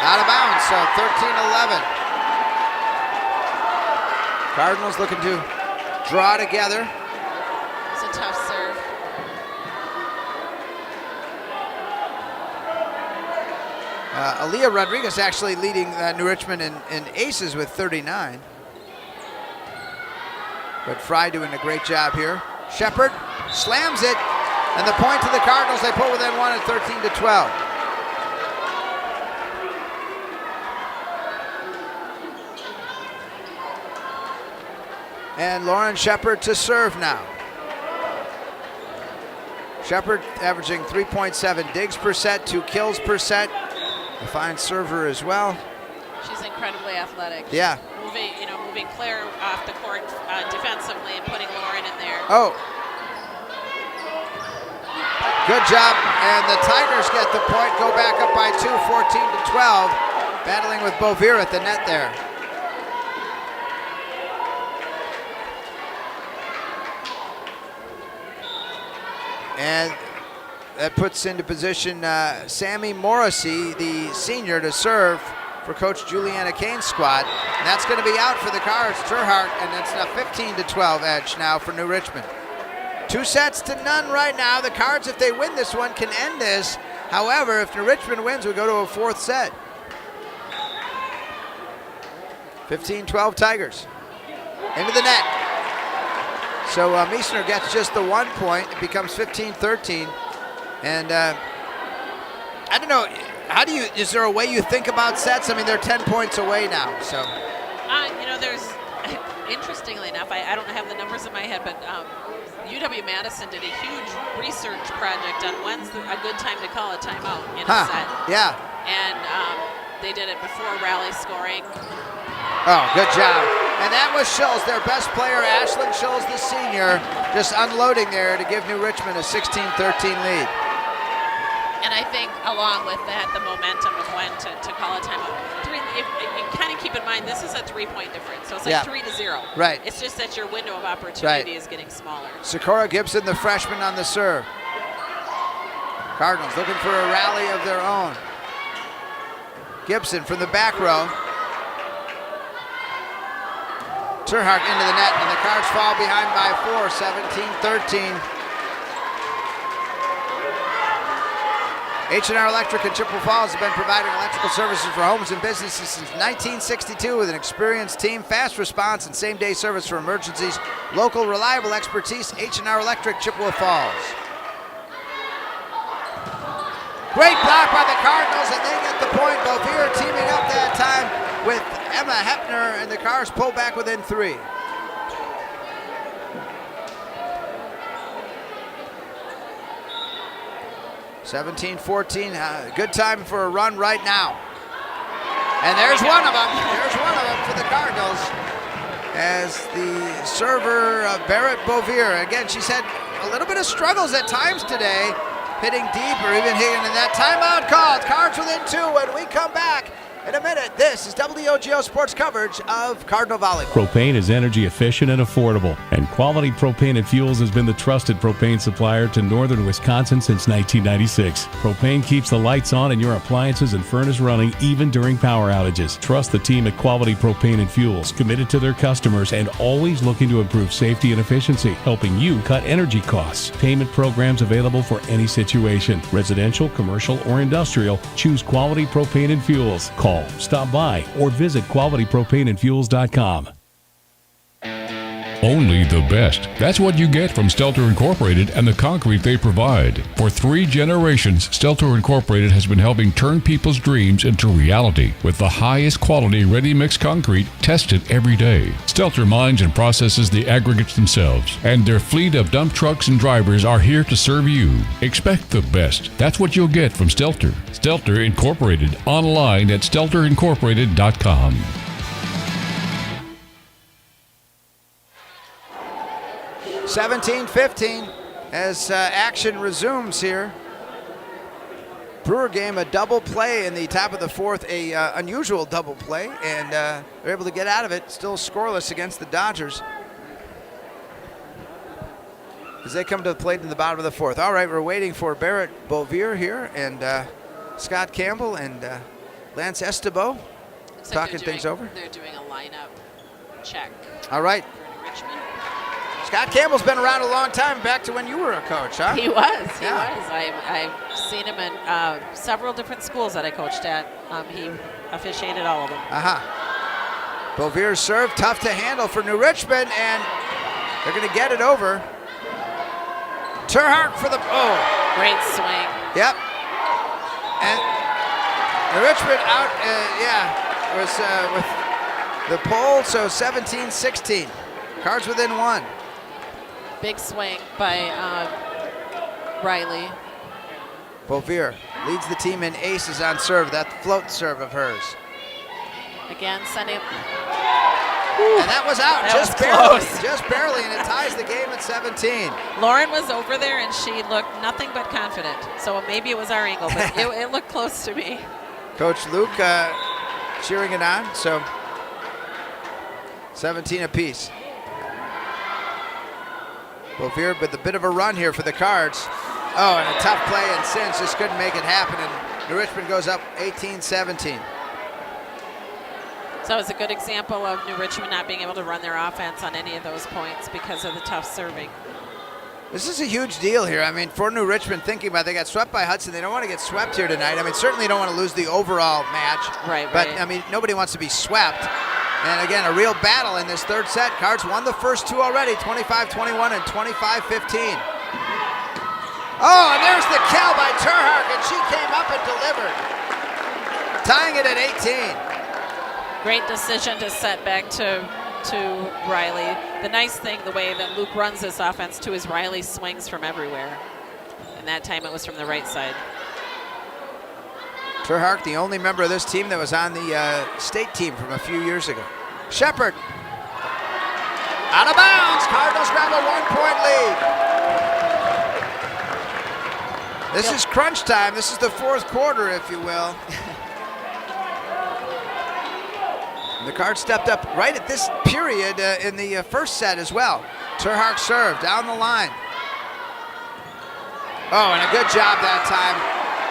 Out of bounds, so 13-11. Cardinals looking to draw together. It's a tough serve. Aaliyah Rodriguez actually leading New Richmond in aces with 39. But Fry doing a great job here. Shepard slams it, and the point to the Cardinals. They pull within one at 13-12. And Lauren Shepard to serve now. Shepard averaging 3.7 digs per set, 2 kills per set. A fine server as well. She's incredibly athletic. Yeah. Moving Claire off the court defensively and putting Lauren in there. Oh. Good job. And the Tigers get the point, go back up by 2, 14-12. Battling with Bovir at the net there. And that puts into position Sammy Morrissey, the senior, to serve for Coach Juliana Kane's squad. And that's going to be out for the Cards. Terhart, and it's a 15-12 edge now for New Richmond. 2-0 right now. The Cards, if they win this one, can end this. However, if New Richmond wins, we go to a 4th set. 15-12 Tigers. Into the net. So Meissner gets just the 1 point. It becomes 15-13. And I don't know, is there a way you think about sets? I mean, they're 10 points away now, so. There's, interestingly enough, I don't have the numbers in my head, but UW-Madison did a huge research project on when's a good time to call a timeout in a set. Yeah. And they did it before rally scoring. Oh, good job. And that was Schultz, their best player, Ashlyn Schultz, the senior, just unloading there to give New Richmond a 16-13 lead. And I think along with that, the momentum of when to call a timeout. You kind of keep in mind, this is a 3-point difference, so it's like 3-0. Right. It's just that your window of opportunity is getting smaller. Sakura Gibson, the freshman, on the serve. Cardinals looking for a rally of their own. Gibson from the back row. Terhart into the net, and the Cards fall behind by 4, 17-13. H&R Electric in Chippewa Falls has been providing electrical services for homes and businesses since 1962 with an experienced team, fast response, and same-day service for emergencies. Local, reliable expertise, H&R Electric, Chippewa Falls. Great block by the Cardinals, and they get the point. Bovir teaming up that time with Emma Hepner, and the Cards pull back within 3. (17-14), good time for a run right now. And there's one of them. There's one of them for the Cardinals. As the server, Barrett Bovir. Again, she's had a little bit of struggles at times today, hitting deep or even hitting in that timeout called. Cards within 2 when we come back in a minute. This is WOGO Sports coverage of Cardinal Volleyball. Propane is energy efficient and affordable, and Quality Propane and Fuels has been the trusted propane supplier to northern Wisconsin since 1996. Propane keeps the lights on and your appliances and furnace running even during power outages. Trust the team at Quality Propane and Fuels, committed to their customers and always looking to improve safety and efficiency, helping you cut energy costs. Payment programs available for any situation. Residential, commercial, or industrial, choose Quality Propane and Fuels. Call, stop by, or visit qualitypropaneandfuels.com. Only the best. That's what you get from Stelter Incorporated and the concrete they provide. For 3 generations, Stelter Incorporated has been helping turn people's dreams into reality with the highest quality ready-mix concrete tested every day. Stelter mines and processes the aggregates themselves, and their fleet of dump trucks and drivers are here to serve you. Expect the best. That's what you'll get from Stelter. Stelter Incorporated, online at stelterincorporated.com. 17-15 as action resumes here. Brewer game, a double play in the top of the 4th, a unusual double play, and they're able to get out of it, still scoreless against the Dodgers. as they come to the plate in the bottom of the fourth. All right, we're waiting for Barrett Beauvier here and Scott Campbell and Lance Estebeau talking things over. They're doing a lineup check. All right. Richmond. Scott Campbell's been around a long time, back to when you were a coach, huh? He was. I've seen him in several different schools that I coached at. He officiated all of them. Beauvier's serve, tough to handle for New Richmond, and they're going to get it over. Terhark for the, great swing. Yep. And New Richmond out, was with the pole, so 17-16. Cards within one. Big swing by Riley. Beauvier leads the team in aces on serve, that float serve of hers. Again, sending him. And that was out, just barely, and it ties the game at 17. Lauren was over there, and she looked nothing but confident. So maybe it was our angle, but it looked close to me. Coach Luke cheering it on, so 17 apiece. Beauvier with a bit of a run here for the Cards. Oh, and a tough play, and Sins just couldn't make it happen, and New Richmond goes up 18-17. So it's a good example of New Richmond not being able to run their offense on any of those points because of the tough serving. This is a huge deal here. I mean, for New Richmond, thinking about it, they got swept by Hudson. They don't want to get swept here tonight. I mean, certainly don't want to lose the overall match. But, I mean, nobody wants to be swept. And, again, a real battle in this third set. Cards won the first two already, 25-21 and 25-15. Oh, and there's the kill by Terhark, and she came up and delivered, tying it at 18. Great decision to set back to Riley. The nice thing, the way that Luke runs this offense too, is Riley swings from everywhere. And that time it was from the right side. Terhark, the only member of this team that was on the state team from a few years ago. Shepard. Out of bounds. Cardinals grab a 1-point lead. This is crunch time. This is the fourth quarter, if you will. The Cards stepped up right at this period in the first set as well. Terhark serve down the line. Oh, and a good job that time.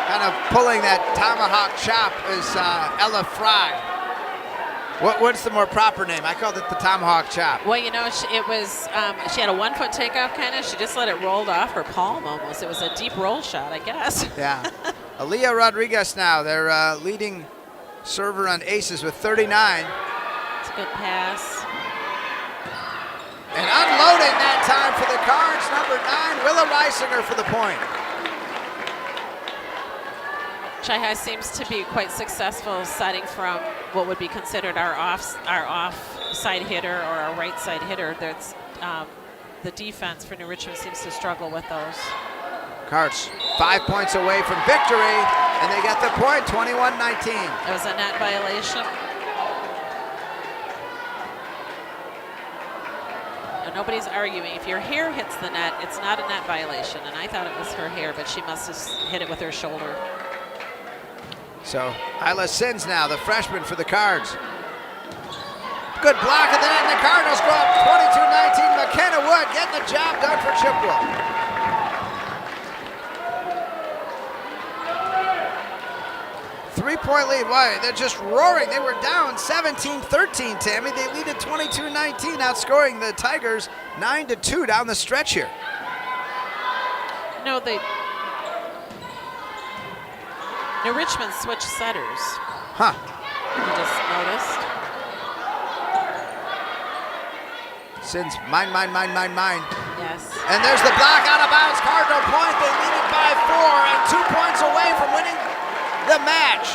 Kind of pulling that tomahawk chop is Ella Fry. What's the more proper name? I called it the tomahawk chop. Well, you know, she had a 1-foot takeoff kind of. She just let it roll off her palm almost. It was a deep roll shot, I guess. Yeah. Aaliyah Rodriguez now, their leading server on aces with 39. It's a good pass. And unloading that time for the Cards, number 9, Willa Reisinger for the point. Chai seems to be quite successful setting from what would be considered our offside hitter or our right side hitter. That's the defense for New Richmond seems to struggle with those. Cards 5 points away from victory, and they get the point, 21-19. It was a net violation. Now, nobody's arguing. If your hair hits the net, it's not a net violation, and I thought it was her hair, but she must have hit it with her shoulder. So Isla Sins now, the freshman for the Cards. Good block at the net, and the Cardinals go up 22-19. McKenna Wood getting the job done for Chippewa. Three-point lead. Why? They're just roaring. They were down 17-13, Tammy. They lead at 22-19, outscoring the Tigers 9-2 down the stretch here. No, New Richmond switched setters. Huh. You just noticed. Sins, mine. Yes. And there's the block out of bounds. Cardinal point. They lead it by 4 and 2 points away from winning the match.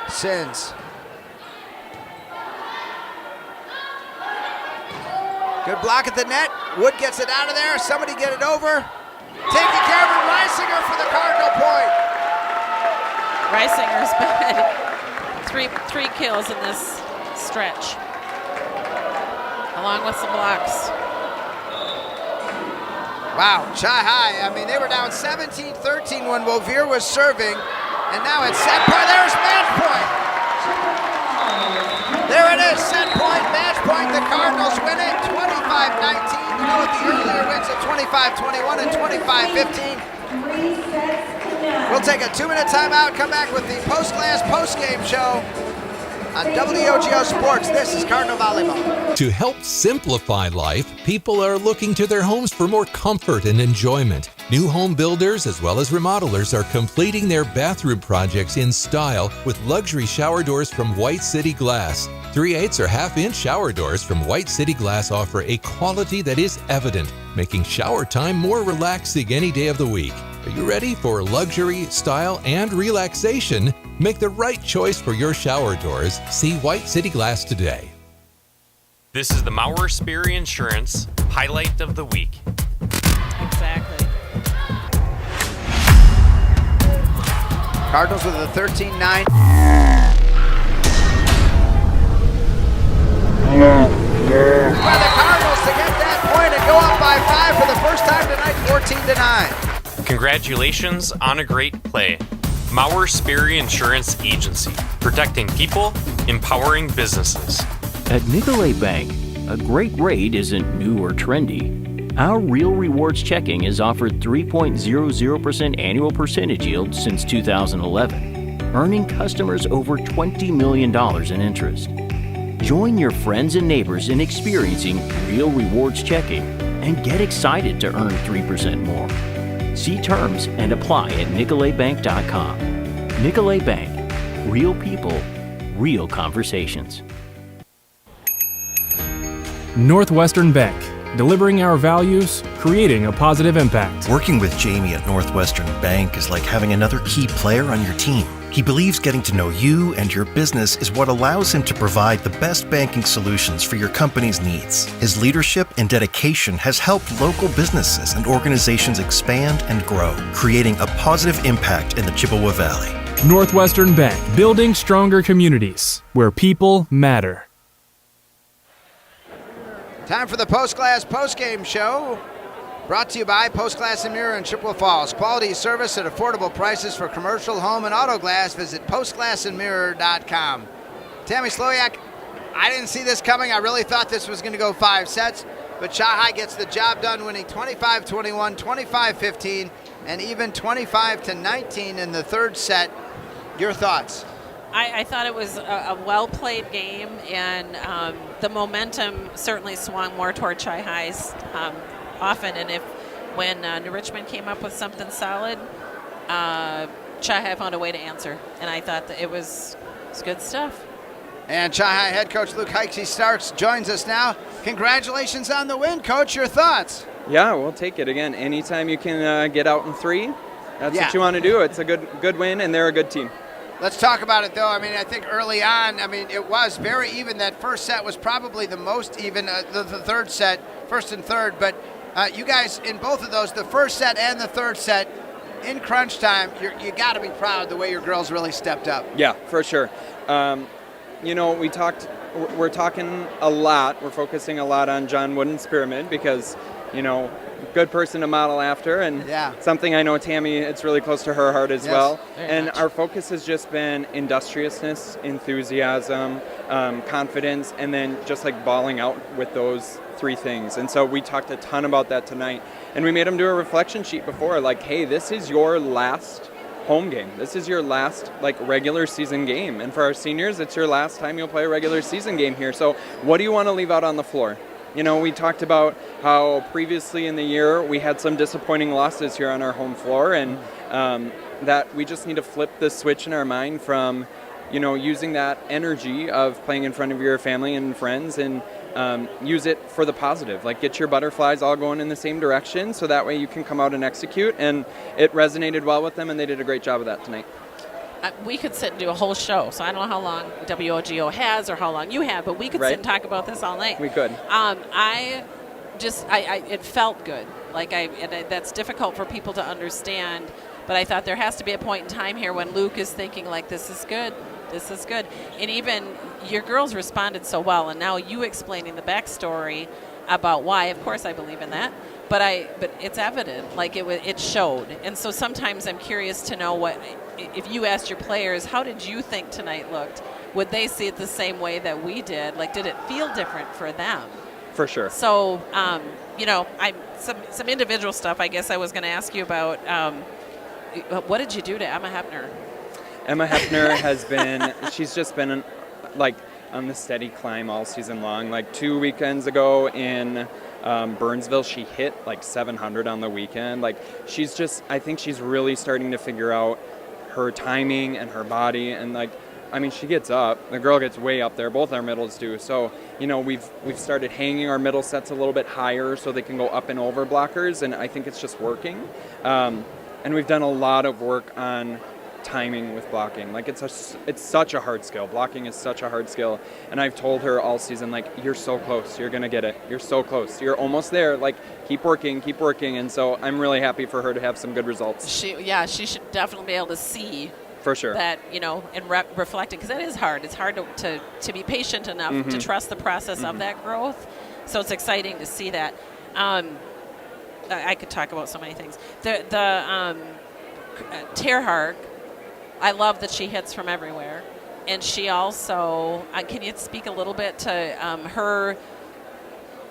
Sins. Good block at the net. Wood gets it out of there. Somebody get it over. Taking care of it. Reisinger for the Cardinal point. Reisinger's been three kills in this stretch, along with some blocks. Wow, Chai High. I mean, they were down 17-13 when Beauvier was serving, and now it's set point. There's match point. There it is, set point, match point. The Cardinals win it 25-19. You know what the earlier wins at 25-21 and 25-15. We'll take a 2-minute timeout, come back with the post-class post-game show on WOGO Sports. This is Cardinal Volleyball. To help simplify life, people are looking to their homes for more comfort and enjoyment. New home builders as well as remodelers are completing their bathroom projects in style with luxury shower doors from White City Glass. 3/8 or half-inch shower doors from White City Glass offer a quality that is evident, making shower time more relaxing any day of the week. Are you ready for luxury, style, and relaxation? Make the right choice for your shower doors. See White City Glass today. This is the Maurer Sperry Insurance Highlight of the Week. Exactly. Cardinals with a 13-9. By the Cardinals to get that point and go up by 5 for the first time tonight, 14-9. Congratulations on a great play. Maurer Sperry Insurance Agency, protecting people, empowering businesses. At Nicolet Bank, a great rate isn't new or trendy. Our Real Rewards checking has offered 3.00% annual percentage yield since 2011, earning customers over $20 million in interest. Join your friends and neighbors in experiencing Real Rewards checking and get excited to earn 3% more. See terms and apply at nicoletbank.com. Nicolet Bank. Real people, real conversations. Northwestern Bank. Delivering our values, creating a positive impact. Working with Jamie at Northwestern Bank is like having another key player on your team. He believes getting to know you and your business is what allows him to provide the best banking solutions for your company's needs. His leadership and dedication has helped local businesses and organizations expand and grow, creating a positive impact in the Chippewa Valley. Northwestern Bank, building stronger communities where people matter. Time for the Post-Class Post-Game Show. Brought to you by Post Glass and Mirror in Chippewa Falls. Quality service at affordable prices for commercial, home, and auto glass. Visit postglassandmirror.com. Tammy Slowiak, I didn't see this coming. I really thought this was going to go 5 sets, but Shanghai gets the job done, winning 25-21, 25-15, and even 25-19 in the third set. Your thoughts? I thought it was a well-played game, and the momentum certainly swung more toward Shanghai's often, and when New Richmond came up with something solid, Chai found a way to answer, and I thought that it was good stuff. And Chai head coach Luke Starks joins us now. Congratulations on the win, Coach. Your thoughts? Yeah, we'll take it. Again, anytime you can get out in 3, that's what you want to do. It's a good win, and they're a good team. Let's talk about it, though. I mean, I think early on, it was very even. That first set was probably the most even, the third set, first and third, but you guys, in both of those, the first set and the third set, in crunch time, you got to be proud the way your girls really stepped up. Yeah, for sure. We're talking a lot. We're focusing a lot on John Wooden's pyramid because, good person to model after, and something I know Tammy, it's really close to her heart as well. And our focus has just been industriousness, enthusiasm, confidence, and then just like balling out with those 3 things. And so we talked a ton about that tonight, and we made them do a reflection sheet before, like, hey, this is your last home game. This is your last regular season game. And for our seniors, it's your last time you'll play a regular season game here. So what do you want to leave out on the floor? We talked about how previously in the year we had some disappointing losses here on our home floor, and that we just need to flip the switch in our mind from, using that energy of playing in front of your family and friends and use it for the positive. Like, get your butterflies all going in the same direction so that way you can come out and execute. And it resonated well with them, and they did a great job of that tonight. We could sit and do a whole show, so I don't know how long WOGO has or how long you have, but we could sit and talk about this all night. We could. It felt good. That's difficult for people to understand, but I thought there has to be a point in time here when Luke is thinking, this is good. This is good. And even your girls responded so well, and now you explaining the backstory about why. Of course, I believe in that, but it's evident. It showed. And so sometimes I'm curious to know if you asked your players, how did you think tonight looked? would they see it the same way that we did? Like, did it feel different for them? For sure. So, some individual stuff I guess I was going to ask you about. What did you do to Emma Hepner? Emma Hepner has been, she's just been on the steady climb all season long. Like 2 weekends ago in Burnsville, she hit like 700 on the weekend. Like I think she's really starting to figure out her timing and her body. And she gets up. The girl gets way up there. Both our middles do. So, we've started hanging our middle sets a little bit higher so they can go up and over blockers. And I think it's just working. And we've done a lot of work on timing with blocking. Like it's such a hard skill. Blocking is such a hard skill. And I've told her all season, like, you're so close. You're going to get it. You're so close. You're almost there. Like, keep working. And so I'm really happy for her to have some good results. She should definitely be able to see for sure that, and reflecting, because that is hard. It's hard to be patient enough to trust the process of that growth. So it's exciting to see that. I could talk about so many things. The Terhark, I love that she hits from everywhere. And she also, can you speak a little bit to her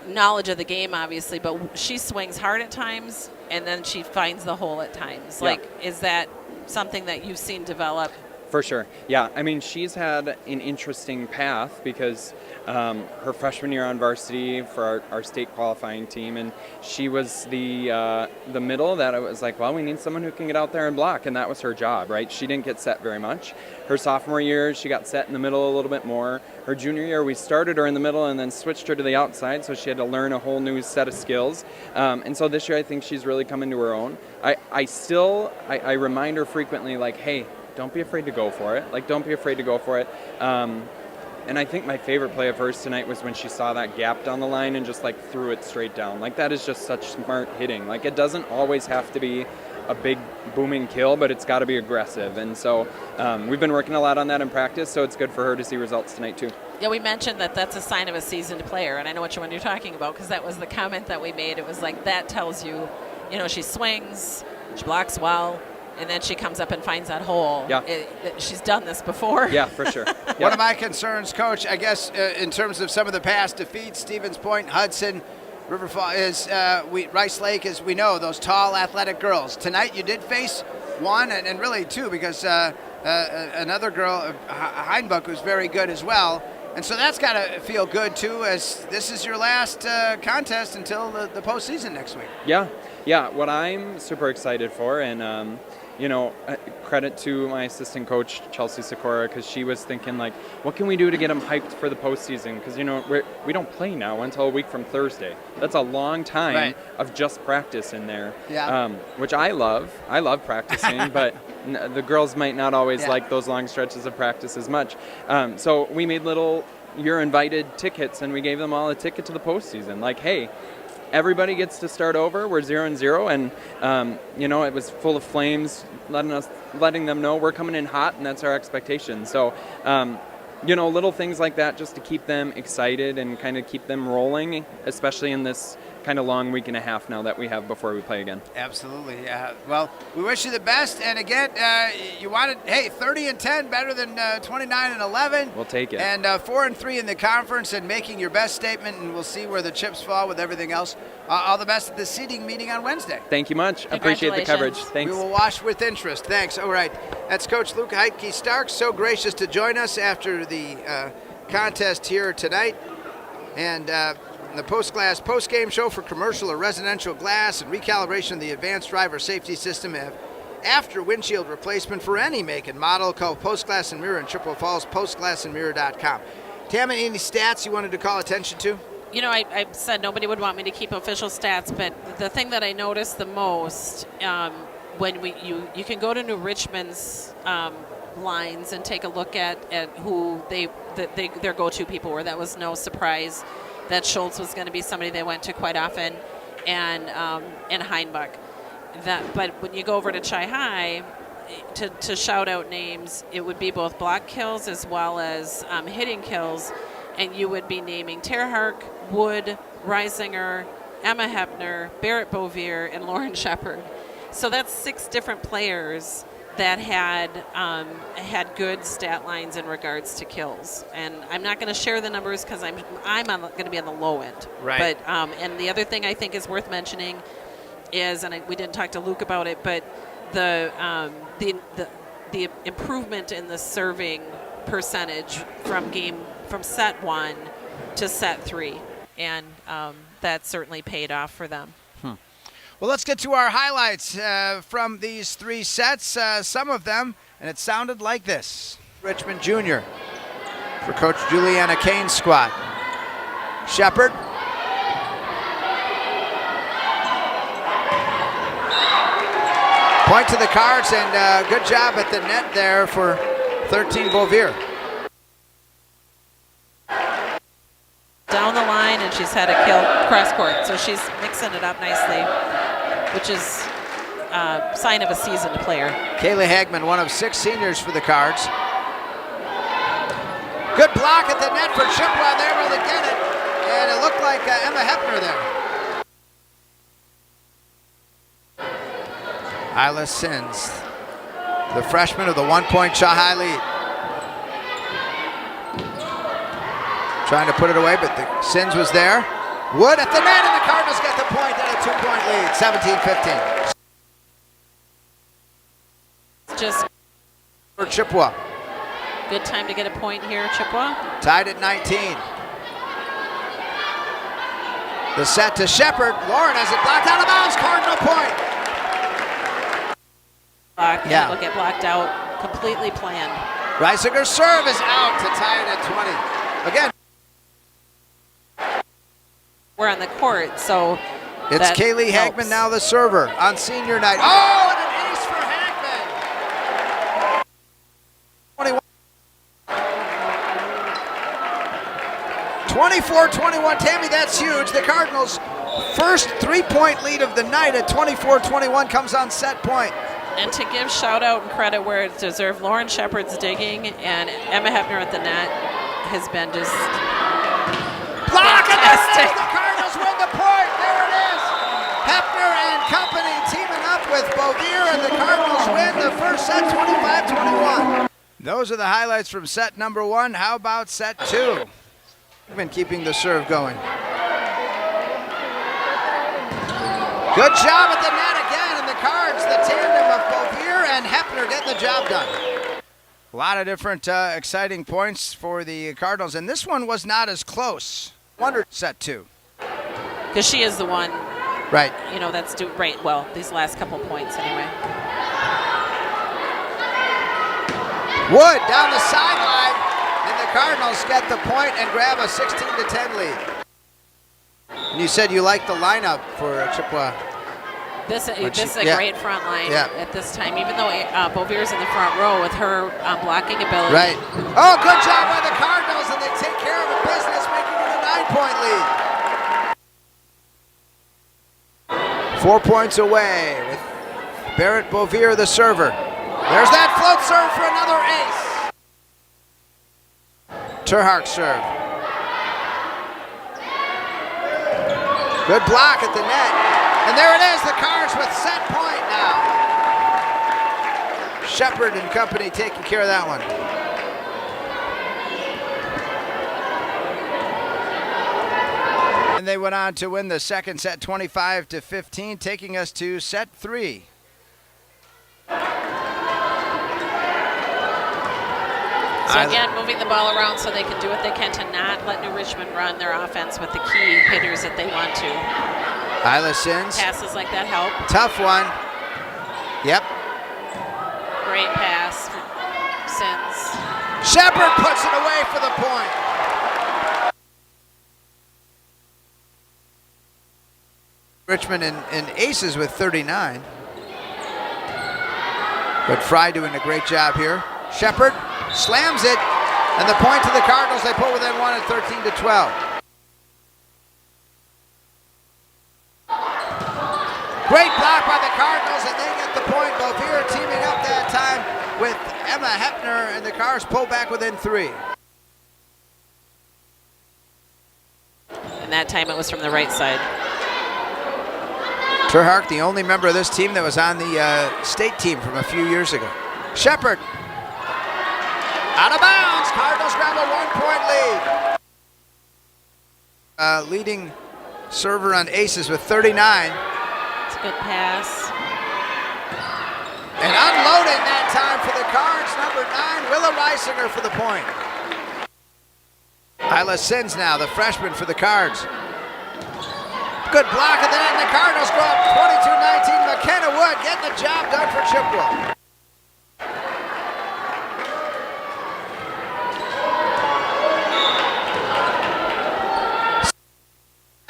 knowledge of the game, obviously, but she swings hard at times, and then she finds the hole at times. Yeah. Like, is that something that you've seen develop? For sure. Yeah. I mean, she's had an interesting path because her freshman year on varsity for our state qualifying team, and she was the middle that I was like, well, we need someone who can get out there and block, and that was her job, right? She didn't get set very much. Her sophomore year, she got set in the middle a little bit more. Her junior year, we started her in the middle and then switched her to the outside, so she had to learn a whole new set of skills. And so this year, I think she's really come into her own. I remind her frequently, like, hey, don't be afraid to go for it. Like, don't be afraid to go for it. And I think my favorite play of hers tonight was when she saw that gap down the line and just, like, threw it straight down. Like, that is just such smart hitting. Like, it doesn't always have to be a big booming kill, but it's got to be aggressive. And so we've been working a lot on that in practice, so it's good for her to see results tonight, too. Yeah, we mentioned that that's a sign of a seasoned player, and I know which one you're talking about because that was the comment that we made. It was like, that tells you, she swings, she blocks well, and then she comes up and finds that hole. Yeah. She's done this before. Yeah, for sure. Yeah. One of my concerns, Coach, I guess, in terms of some of the past defeats, Stevens Point, Hudson, River Falls, is Rice Lake, as we know, those tall, athletic girls. Tonight you did face one, and really two, because another girl, Heinbuck, who's very good as well. And so that's got to feel good, too, as this is your last contest until the postseason next week. Yeah, what I'm super excited for, and credit to my assistant coach, Chelsea Sikora, because she was thinking, like, what can we do to get them hyped for the postseason? Because, we don't play now until a week from Thursday. That's a long time of just practice in there, which I love. I love practicing, but the girls might not always like those long stretches of practice as much. So we made little you're invited tickets, and we gave them all a ticket to the postseason. Like, hey, everybody gets to start over. We're 0-0, and it was full of flames, letting them know we're coming in hot, and that's our expectation. So, little things like that just to keep them excited and kind of keep them rolling, especially in this kind of long week and a half now that we have before we play again. Absolutely. Well, we wish you the best. And again, you wanted 30-10, better than 29-11. We'll take it. And 4-3 in the conference, and making your best statement. And we'll see where the chips fall with everything else. All the best at the seeding meeting on Wednesday. Thank you much. Appreciate the coverage. Thanks. We will watch with interest. Thanks. All right. That's Coach Luke Heitke-Starks, so gracious to join us after the contest here tonight. And the post-game show for commercial or residential glass and recalibration of the advanced driver safety system after windshield replacement for any make and model. Call Post Glass and Mirror in Chippewa Falls, postglassandmirror.com. Tammy, any stats you wanted to call attention to? I said nobody would want me to keep official stats, but the thing that I noticed the most when you can go to New Richmond's lines and take a look at who their go-to people were. That was no surprise that Schultz was going to be somebody they went to quite often, and Heinbuck. But when you go over to Chi High, to shout out names, it would be both block kills as well as hitting kills, and you would be naming Terhark, Wood, Reisinger, Emma Hepner, Barrett Bovier, and Lauren Shepard. So that's 6 different players that had good stat lines in regards to kills. And I'm not going to share the numbers because I'm going to be on the low end. Right. But and the other thing I think is worth mentioning is, and we didn't talk to Luke about it, but the improvement in the serving percentage from set 1 to set 3, and that certainly paid off for them. Well, let's get to our highlights from these 3 sets, some of them, and it sounded like this. Richmond Junior for Coach Juliana Kane's squad. Shepard. Point to the Cards, and good job at the net there for 13 Beauvier. Down the line, and she's had a kill cross court, so she's mixing it up nicely, which is a sign of a seasoned player. Kaylee Hagman, one of 6 seniors for the Cards. Good block at the net for Chippewa. They were able to get it, and it looked like Emma Hepner there. Isla Sins, the freshman of the 1-point Shahai lead. Trying to put it away, but the Sins was there. Wood at the net, and the Cardinals get the point at a 2-point lead, 17-15. Just for Chippewa. Good time to get a point here, Chippewa. Tied at 19. The set to Shepard. Lauren has it blocked out of bounds. Cardinal point. Yeah. It'll get blocked out. Completely planned. Reisinger's serve is out to tie it at 20. Again. We're on the court, so it's Kaylee Hagman now the server on senior night. Oh, and an ace for Hagman. 24-21, Tammy, that's huge. The Cardinals' first 3-point lead of the night at 24-21 comes on set point. And to give shout out and credit where it's deserved, Lauren Shepard's digging, and Emma Hepner at the net has been just fantastic. The Cardinals win the point. There it is. Hepner and company teaming up with Beauvier, and the Cardinals win the first set 25-21. Those are the highlights from set number 1. How about set 2? Been keeping the serve going. Good job at the net again, and the Cards, the tandem of Beauvier and Hepner getting the job done. A lot of different exciting points for the Cardinals, and this one was not as close. Wonder set 2. Because she is the one, right? You know, that's right. Well, these last couple points anyway. Wood down the sideline, and the Cardinals get the point and grab a 16-10 lead. And you said you like the lineup for Chippewa. This is a great front line at this time, even though Beauvier's in the front row with her blocking ability. Right. Oh, good job by the Cardinals, and they take care of the business, making it a 9-point lead. 4 points away with Barrett Beauvier, the server. There's that float serve for another ace. Terhark serve. Good block at the net. And there it is, the Cards with set point now. Shepard and company taking care of that one. And they went on to win the second set 25-15, taking us to set 3. So again, moving the ball around so they can do what they can to not let New Richmond run their offense with the key hitters that they want to. Isla Sins. Passes like that help. Tough one. Yep. Great pass for Sins. Shepard puts it away for the point. Richmond in aces with 39. But Fry doing a great job here. Shepard slams it, and the point to the Cardinals. They put within 1 at 13-12. Great block by the Cardinals, and they get the point. Beauvier teaming up that time with Emma Hepner, and the Cards pull back within 3. And that time it was from the right side. Terhark, the only member of this team that was on the state team from a few years ago. Shepard. Out of bounds. Cardinals grab a 1-point lead. Leading server on aces with 39. It's a good pass. And unloading that time for the Cards, number 9, Willa Reisinger for the point. Isla Sins now, the freshman for the Cards. Good block of that, and the Cardinals go up 22-19. McKenna Wood getting the job done for Chippewa.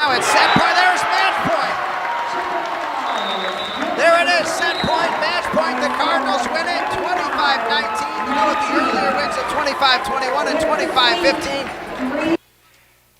Now it's set point. There's match point. There it is, set point, match point. The Cardinals win it 25-19. You know, the earlier wins at 25-21 and 25-15.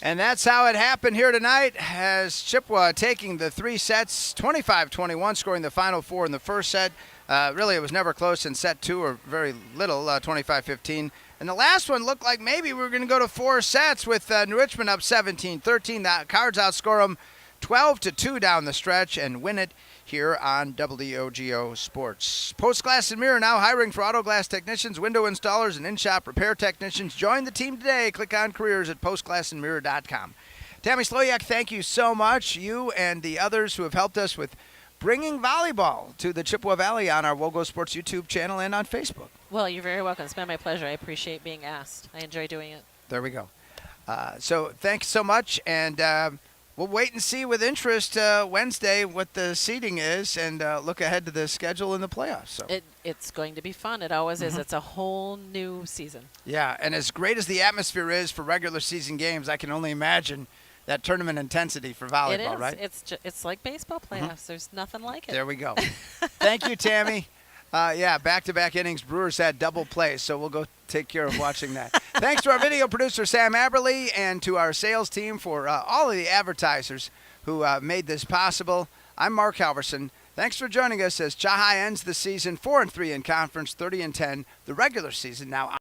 And that's how it happened here tonight, as Chippewa taking the 3 sets, 25-21, scoring the final 4 in the first set. Really, it was never close in set 2, or very little, 25-15. And the last one looked like maybe we were going to go to 4 sets with New Richmond up 17-13. The Cards outscore them 12-2 down the stretch and win it here on WOGO Sports. Post Glass and Mirror now hiring for auto glass technicians, window installers, and in-shop repair technicians. Join the team today. Click on careers at postglassandmirror.com. Tammy Sloyak, thank you so much. You and the others who have helped us with bringing volleyball to the Chippewa Valley on our WOGO Sports YouTube channel and on Facebook. Well, you're very welcome. It's been my pleasure. I appreciate being asked. I enjoy doing it. There we go. So thanks so much, and we'll wait and see with interest Wednesday what the seeding is, and look ahead to the schedule in the playoffs. So it's going to be fun. It always is. It's a whole new season. Yeah, and as great as the atmosphere is for regular season games, I can only imagine that tournament intensity for volleyball, it is. Right? It's like baseball playoffs. There's nothing like it. There we go. Thank you, Tammy. Yeah, back-to-back innings. Brewers had double plays, so we'll go take care of watching that. Thanks to our video producer, Sam Aberley, and to our sales team for all of the advertisers who made this possible. I'm Mark Halverson. Thanks for joining us as Chahai ends the season 4-3 in conference, 30-10, the regular season now.